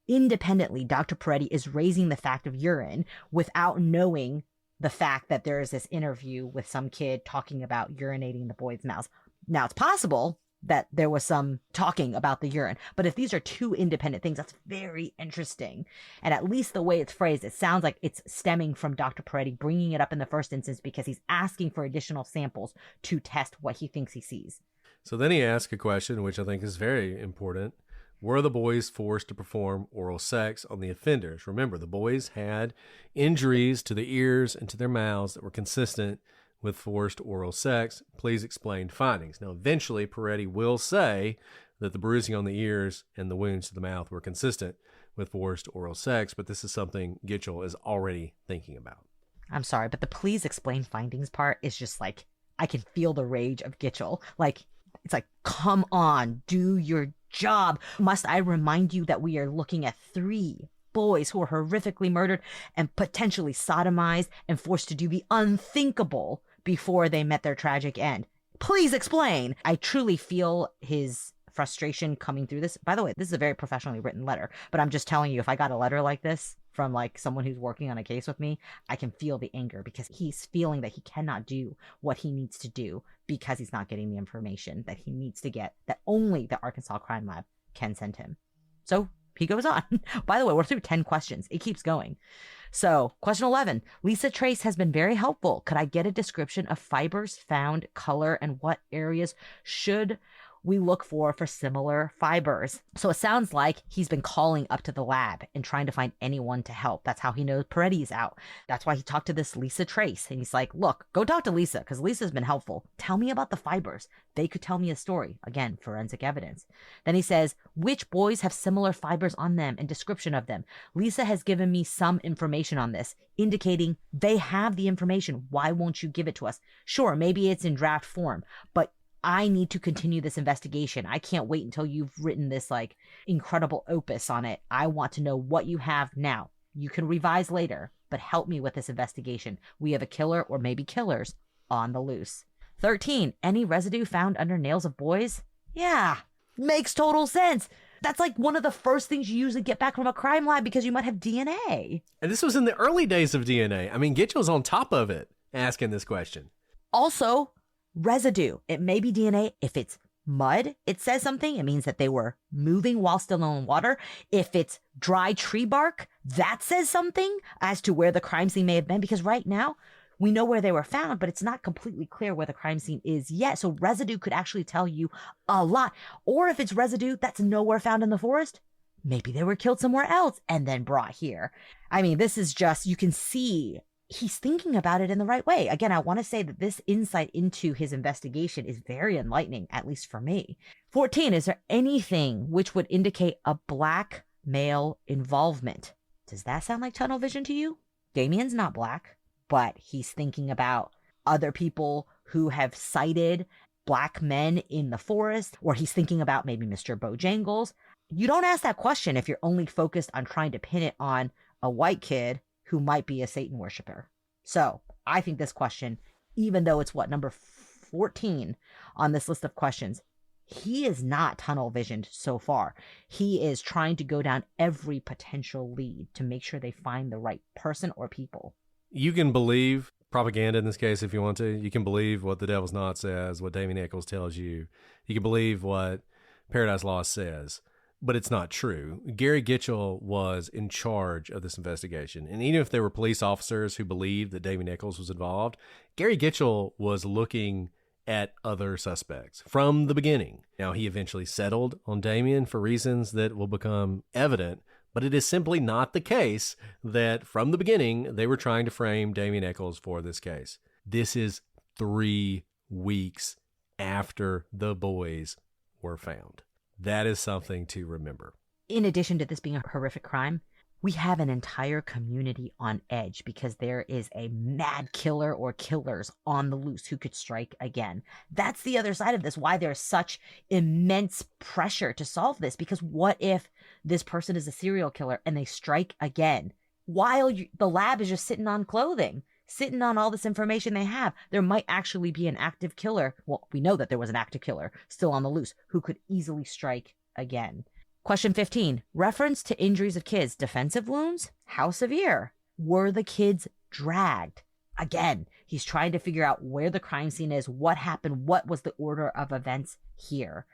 independently, Dr. Peretti is raising the fact of urine without knowing the fact that there is this interview with some kid talking about urinating in the boys' mouths. Now, it's possible that there was some talking about the urine, but if these are 2 independent things, that's very interesting. And at least the way it's phrased, it sounds like it's stemming from Dr. Peretti bringing it up in the first instance because he's asking for additional samples to test what he thinks he sees. So then he asks a question, which I think is very important. Were the boys forced to perform oral sex on the offenders? Remember, the boys had injuries to the ears and to their mouths that were consistent with forced oral sex. Please explain findings. Now, eventually, Peretti will say that the bruising on the ears and the wounds to the mouth were consistent with forced oral sex, but this is something Gitchell is already thinking about. I'm sorry, but the please explain findings part is just like, I can feel the rage of Gitchell. Like, it's like, come on, do your job. Must I remind you that we are looking at 3 boys who were horrifically murdered and potentially sodomized and forced to do the unthinkable before they met their tragic end? Please explain. I truly feel his frustration coming through this. By the way, this is a very professionally written letter, but I'm just telling you, if I got a letter like this from like someone who's working on a case with me, I can feel the anger because he's feeling that he cannot do what he needs to do because he's not getting the information that he needs to get that only the Arkansas Crime Lab can send him. So he goes on. By the way, we're through 10 questions. It keeps going. So question 11, Lisa Trace has been very helpful. Could I get a description of fibers found, color, and what areas should we look for similar fibers? So it sounds like he's been calling up to the lab and trying to find anyone to help. That's how he knows Peretti's out. That's why he talked to this Lisa Trace. And he's like, look, go talk to Lisa because Lisa's been helpful. Tell me about the fibers. They could tell me a story. Again, forensic evidence. Then he says, which boys have similar fibers on them and description of them? Lisa has given me some information on this, indicating they have the information. Why won't you give it to us? Sure, maybe it's in draft form, but I need to continue this investigation. I can't wait until you've written this like incredible opus on it. I want to know what you have now. You can revise later, but help me with this investigation. We have a killer or maybe killers on the loose. 13, any residue found under nails of boys? Yeah, makes total sense. That's like one of the first things you usually get back from a crime lab because you might have DNA. And this was in the early days of DNA. I mean, Gitchell's on top of it asking this question. Also, residue. It may be DNA if it's mud, it says something. It means that they were moving while still in water. If it's dry tree bark, that says something as to where the crime scene may have been, because right now we know where they were found, but it's not completely clear where the crime scene is yet. So residue could actually tell you a lot. Or if it's residue that's nowhere found in the forest, maybe they were killed somewhere else and then brought here. I mean, this is just, you can see he's thinking about it in the right way. Again, I want to say that this insight into his investigation is very enlightening, at least for me. 14, is there anything which would indicate a black male involvement? Does that sound like tunnel vision to you? Damien's not black, but he's thinking about other people who have cited black men in the forest, or he's thinking about maybe Mr. Bojangles. You don't ask that question if you're only focused on trying to pin it on a white kid who might be a Satan worshiper. So I think this question, even though it's number 14 on this list of questions, he is not tunnel visioned so far. He is trying to go down every potential lead to make sure they find the right person or people. You can believe propaganda in this case if you want to. You can believe what the Devil's Knot says, what Damien Echols tells you. You can believe what Paradise Lost says. But it's not true. Gary Gitchell was in charge of this investigation. And even if there were police officers who believed that Damien Echols was involved, Gary Gitchell was looking at other suspects from the beginning. Now, he eventually settled on Damien for reasons that will become evident, but it is simply not the case that from the beginning they were trying to frame Damien Echols for this case. This is 3 weeks after the boys were found. That is something to remember. In addition to this being a horrific crime, we have an entire community on edge because there is a mad killer or killers on the loose who could strike again. That's the other side of this, why there's such immense pressure to solve this, because what if this person is a serial killer and they strike again while the lab is just sitting on clothing? Sitting on all this information they have, there might actually be an active killer. Well, we know that there was an active killer still on the loose who could easily strike again. Question 15, reference to injuries of kids. Defensive wounds? How severe? Were the kids dragged? Again, he's trying to figure out where the crime scene is, what happened, what was the order of events here.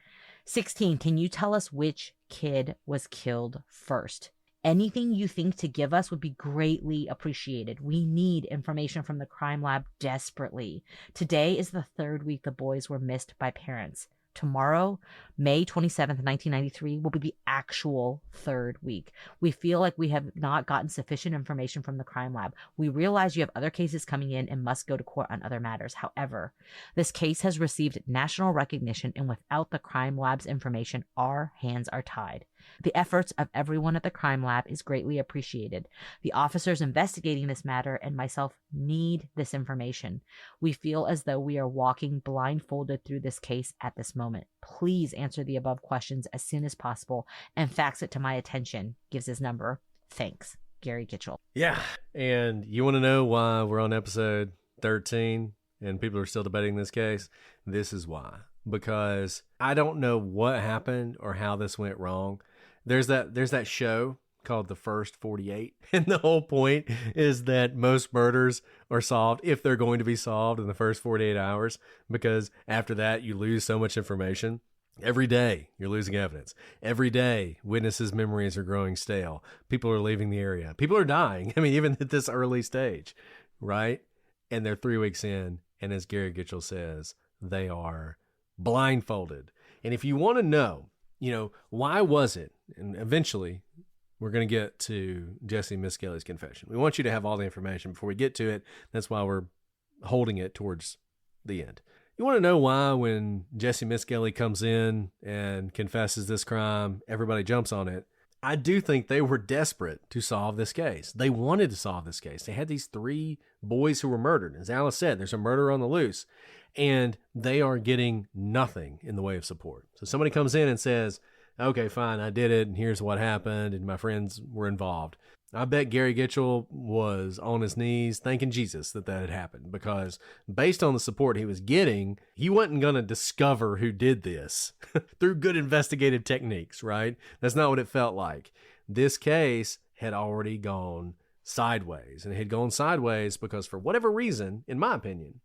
16, can you tell us which kid was killed first? Anything you think to give us would be greatly appreciated. We need information from the crime lab desperately. Today is the 3rd week the boys were missed by parents. Tomorrow, May 27th, 1993, will be the actual 3rd week. We feel like we have not gotten sufficient information from the crime lab. We realize you have other cases coming in and must go to court on other matters. However, this case has received national recognition, and without the crime lab's information, our hands are tied. The efforts of everyone at the crime lab is greatly appreciated. The officers investigating this matter and myself need this information. We feel as though we are walking blindfolded through this case at this moment. Please answer the above questions as soon as possible and fax it to my attention. Gives his number. Thanks, Gary Gitchell. Yeah. And you want to know why we're on episode 13 and people are still debating this case? This is why. Because I don't know what happened or how this went wrong. There's that show called The First 48. And the whole point is that most murders are solved, if they're going to be solved, in the first 48 hours, because after that you lose so much information. Every day you're losing evidence. Every day witnesses' memories are growing stale. People are leaving the area. People are dying. I mean, even at this early stage, right? And they're 3 weeks in, and as Gary Gitchell says, they are blindfolded. And if you want to know, why was it? And eventually we're going to get to Jesse Miskelly's confession. We want you to have all the information before we get to it. That's why we're holding it towards the end. You want to know why when Jesse Miskelly comes in and confesses this crime, everybody jumps on it? I do think they were desperate to solve this case. They wanted to solve this case. They had these 3 boys who were murdered. As Alice said, there's a murder on the loose, and they are getting nothing in the way of support. So somebody comes in and says, okay, fine, I did it, and here's what happened, and my friends were involved. I bet Gary Gitchell was on his knees thanking Jesus that had happened, because based on the support he was getting, he wasn't going to discover who did this through good investigative techniques, right? That's not what it felt like. This case had already gone sideways, and it had gone sideways because, for whatever reason, in my opinion,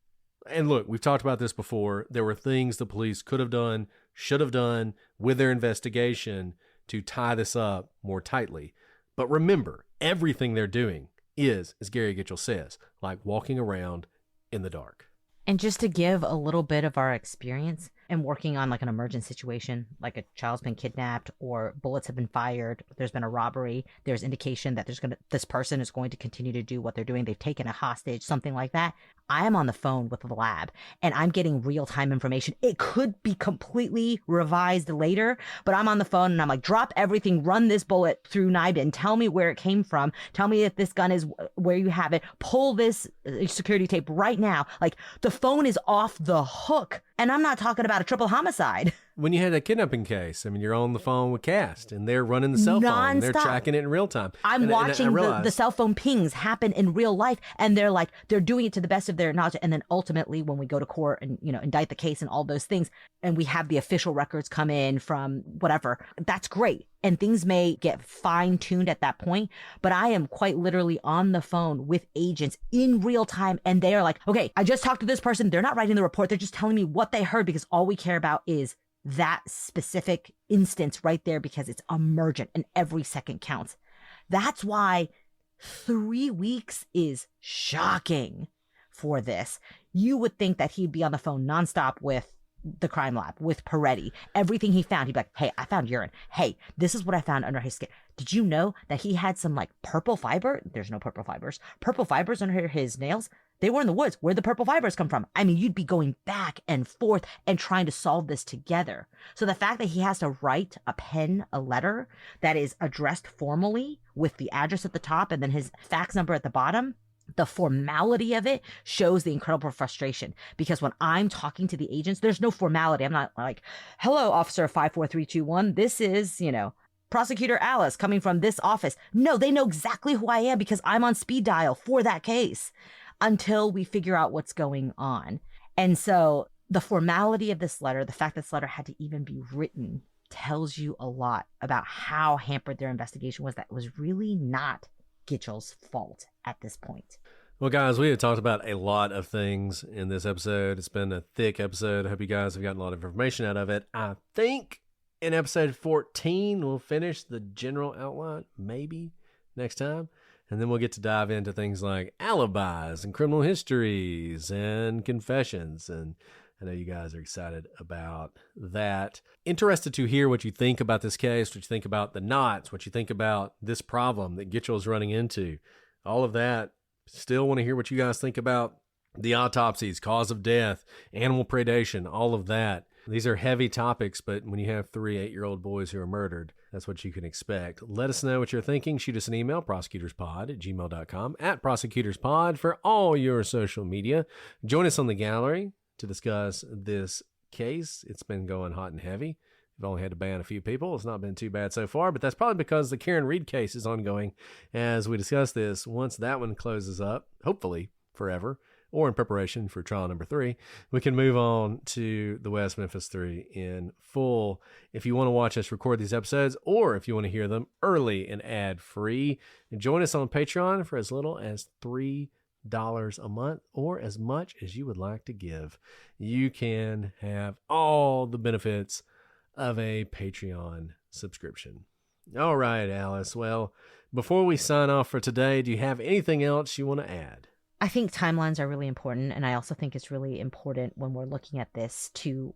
And look, we've talked about this before. There were things the police could have done, should have done with their investigation to tie this up more tightly. But remember, everything they're doing is, as Gary Gitchell says, like walking around in the dark. And just to give a little bit of our experience in working on like an emergent situation, like a child's been kidnapped or bullets have been fired, there's been a robbery, there's indication that this person is going to continue to do what they're doing, they've taken a hostage, something like that. I am on the phone with the lab and I'm getting real-time information. It could be completely revised later, but I'm on the phone and I'm like, drop everything, run this bullet through NIBIN, tell me where it came from, tell me if this gun is where you have it, pull this security tape right now. Like, the phone is off the hook. And I'm not talking about a triple homicide. When you had that kidnapping case, I mean, you're on the phone with Cast, and they're running the cell phone. And they're tracking it in real time. I'm watching the cell phone pings happen in real life, and they're doing it to the best of their knowledge. And then ultimately, when we go to court and, indict the case and all those things, and we have the official records come in from whatever, that's great. And things may get fine-tuned at that point, but I am quite literally on the phone with agents in real time, and they are like, okay, I just talked to this person. They're not writing the report. They're just telling me what they heard, because all we care about is that specific instance right there, because it's emergent and every second counts. That's why 3 weeks is shocking for this. You would think that he'd be on the phone nonstop with the crime lab, with Peretti. Everything he found, he'd be like, hey, I found urine. Hey, this is what I found under his skin. Did you know that he had some like purple fiber? There's no purple fibers. Purple fibers under his nails. They were in the woods. Where'd the purple fibers come from? I mean, you'd be going back and forth and trying to solve this together. So the fact that he has to write a letter that is addressed formally with the address at the top and then his fax number at the bottom, the formality of it shows the incredible frustration. Because when I'm talking to the agents, there's no formality. I'm not like, hello, Officer 54321. This is, Prosecutor Alice coming from this office. No, they know exactly who I am because I'm on speed dial for that case until we figure out what's going on. And so the formality of this letter, the fact this letter had to even be written, tells you a lot about how hampered their investigation was. That was really not Gitchell's fault at this point. Well, guys, we have talked about a lot of things in this episode. It's been a thick episode. I hope you guys have gotten a lot of information out of it. I think in episode 14, we'll finish the general outline, maybe next time. And then we'll get to dive into things like alibis and criminal histories and confessions. And I know you guys are excited about that. Interested to hear what you think about this case, what you think about the knots, what you think about this problem that Gitchell is running into. All of that. Still want to hear what you guys think about the autopsies, cause of death, animal predation, all of that. These are heavy topics, but when you have 3 8-year-old boys who are murdered, that's what you can expect. Let us know what you're thinking. Shoot us an email, prosecutorspod@gmail.com, @prosecutorspod for all your social media. Join us on the gallery to discuss this case. It's been going hot and heavy. We've only had to ban a few people. It's not been too bad so far, but that's probably because the Karen Reed case is ongoing as we discuss this. Once that one closes up, hopefully forever, or in preparation for trial number 3, we can move on to the West Memphis 3 in full. If you want to watch us record these episodes, or if you want to hear them early and ad-free, join us on Patreon for as little as $3 a month, or as much as you would like to give. You can have all the benefits of a Patreon subscription. All right, Alice. Well, before we sign off for today, do you have anything else you want to add? I think timelines are really important, and I also think it's really important when we're looking at this to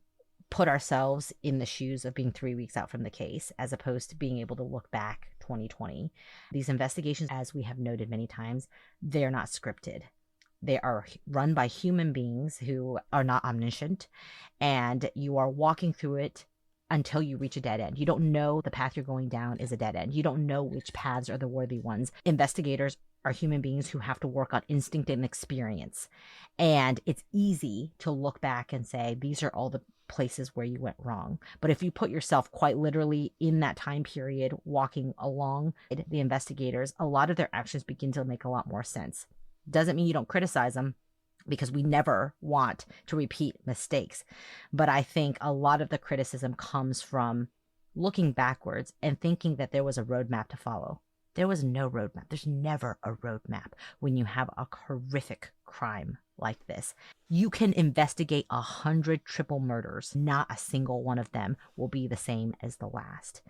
put ourselves in the shoes of being 3 weeks out from the case, as opposed to being able to look back 2020. These investigations, as we have noted many times, they're not scripted. They are run by human beings who are not omniscient, and you are walking through it until you reach a dead end. You don't know the path you're going down is a dead end. You don't know which paths are the worthy ones. Investigators are human beings who have to work on instinct and experience. And it's easy to look back and say, these are all the places where you went wrong. But if you put yourself quite literally in that time period, walking along the investigators, a lot of their actions begin to make a lot more sense. Doesn't mean you don't criticize them, because we never want to repeat mistakes. But I think a lot of the criticism comes from looking backwards and thinking that there was a roadmap to follow. There was no roadmap. There's never a roadmap when you have a horrific crime like this. You can investigate 100 triple murders. Not a single one of them will be the same as the last.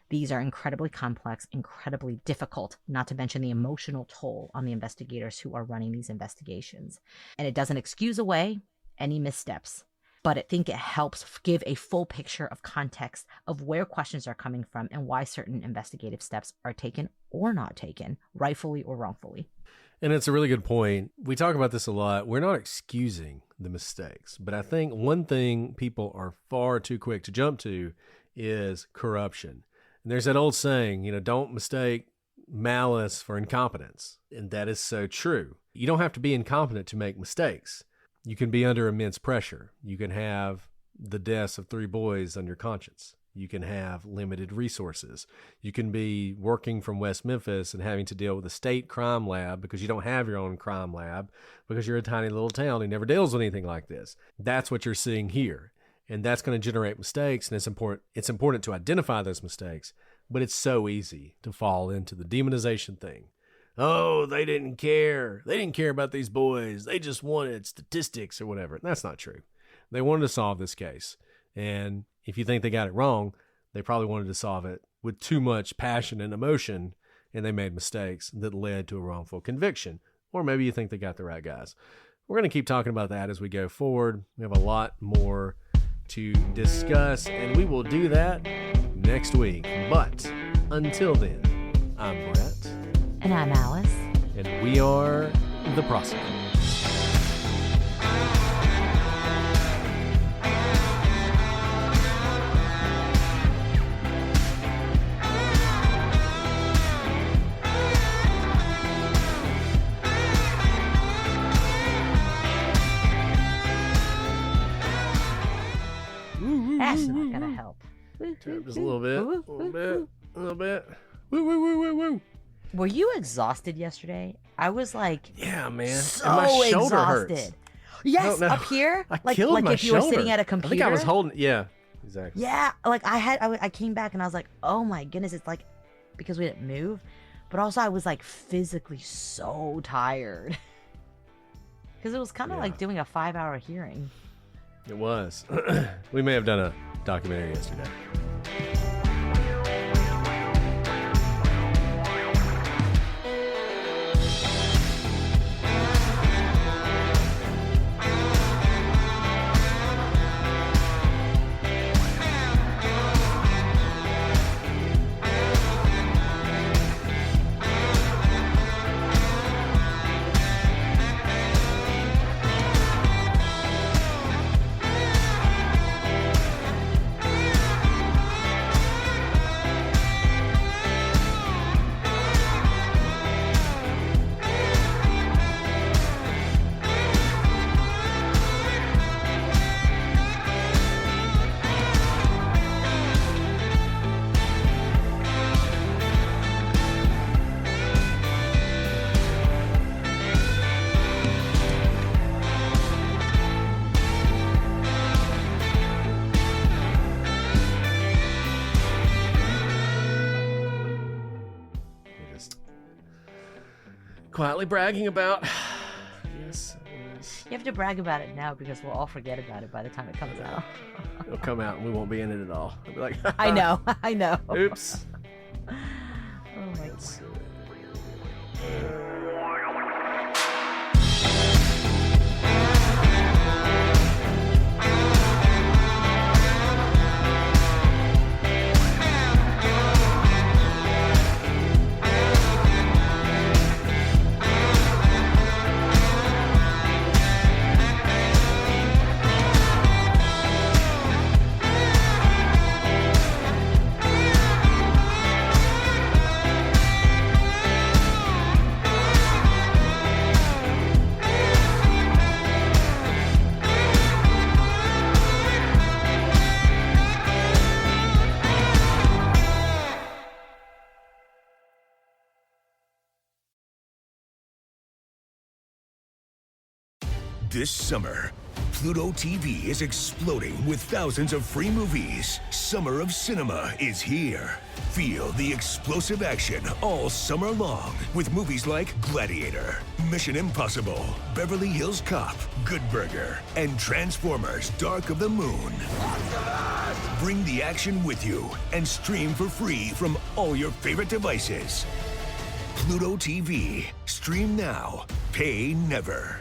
These are incredibly complex, incredibly difficult, not to mention the emotional toll on the investigators who are running these investigations. And it doesn't excuse away any missteps, but I think it helps give a full picture of context of where questions are coming from and why certain investigative steps are taken or not taken, rightfully or wrongfully. And it's a really good point. We talk about this a lot. We're not excusing the mistakes, but I think one thing people are far too quick to jump to is corruption. And there's that old saying, don't mistake malice for incompetence. And that is so true. You don't have to be incompetent to make mistakes. You can be under immense pressure. You can have the deaths of 3 boys on your conscience. You can have limited resources. You can be working from West Memphis and having to deal with a state crime lab because you don't have your own crime lab because you're a tiny little town and never deals with anything like this. That's what you're seeing here. And that's going to generate mistakes, and it's important to identify those mistakes, but it's so easy to fall into the demonization thing. Oh, they didn't care. They didn't care about these boys. They just wanted statistics or whatever. That's not true. They wanted to solve this case. And if you think they got it wrong, they probably wanted to solve it with too much passion and emotion, and they made mistakes that led to a wrongful conviction. Or maybe you think they got the right guys. We're going to keep talking about that as we go forward. We have a lot more to discuss, and we will do that next week. But until then, I'm Brett. And I'm Alice. And we are the Prosecutors. That's not gonna help. Turn just a little bit, a little bit. Woo, woo, woo, woo, woo. Were you exhausted yesterday? I was like, yeah, man. so and my shoulder exhausted. hurts. Yes, up here, I killed my if you shoulder. were sitting at a computer. I think I was holding. Yeah, exactly. Yeah, like I came back and I was like, oh my goodness, it's like because we didn't move, but also I was like physically so tired because it was kind of like doing a 5-hour hearing. It was. We may have done a documentary yesterday. Quietly bragging about. Yes. You have to brag about it now because we'll all forget about it by the time it comes out. It'll come out and we won't be in it at all. I'll be like, I know. Oops. Oh my God. This summer, Pluto TV is exploding with thousands of free movies. Summer of cinema is here. Feel the explosive action all summer long with movies like Gladiator, Mission Impossible, Beverly Hills Cop, Good Burger, and Transformers: Dark of the Moon. Bring the action with you and stream for free from all your favorite devices. Pluto TV. Stream now. Pay never.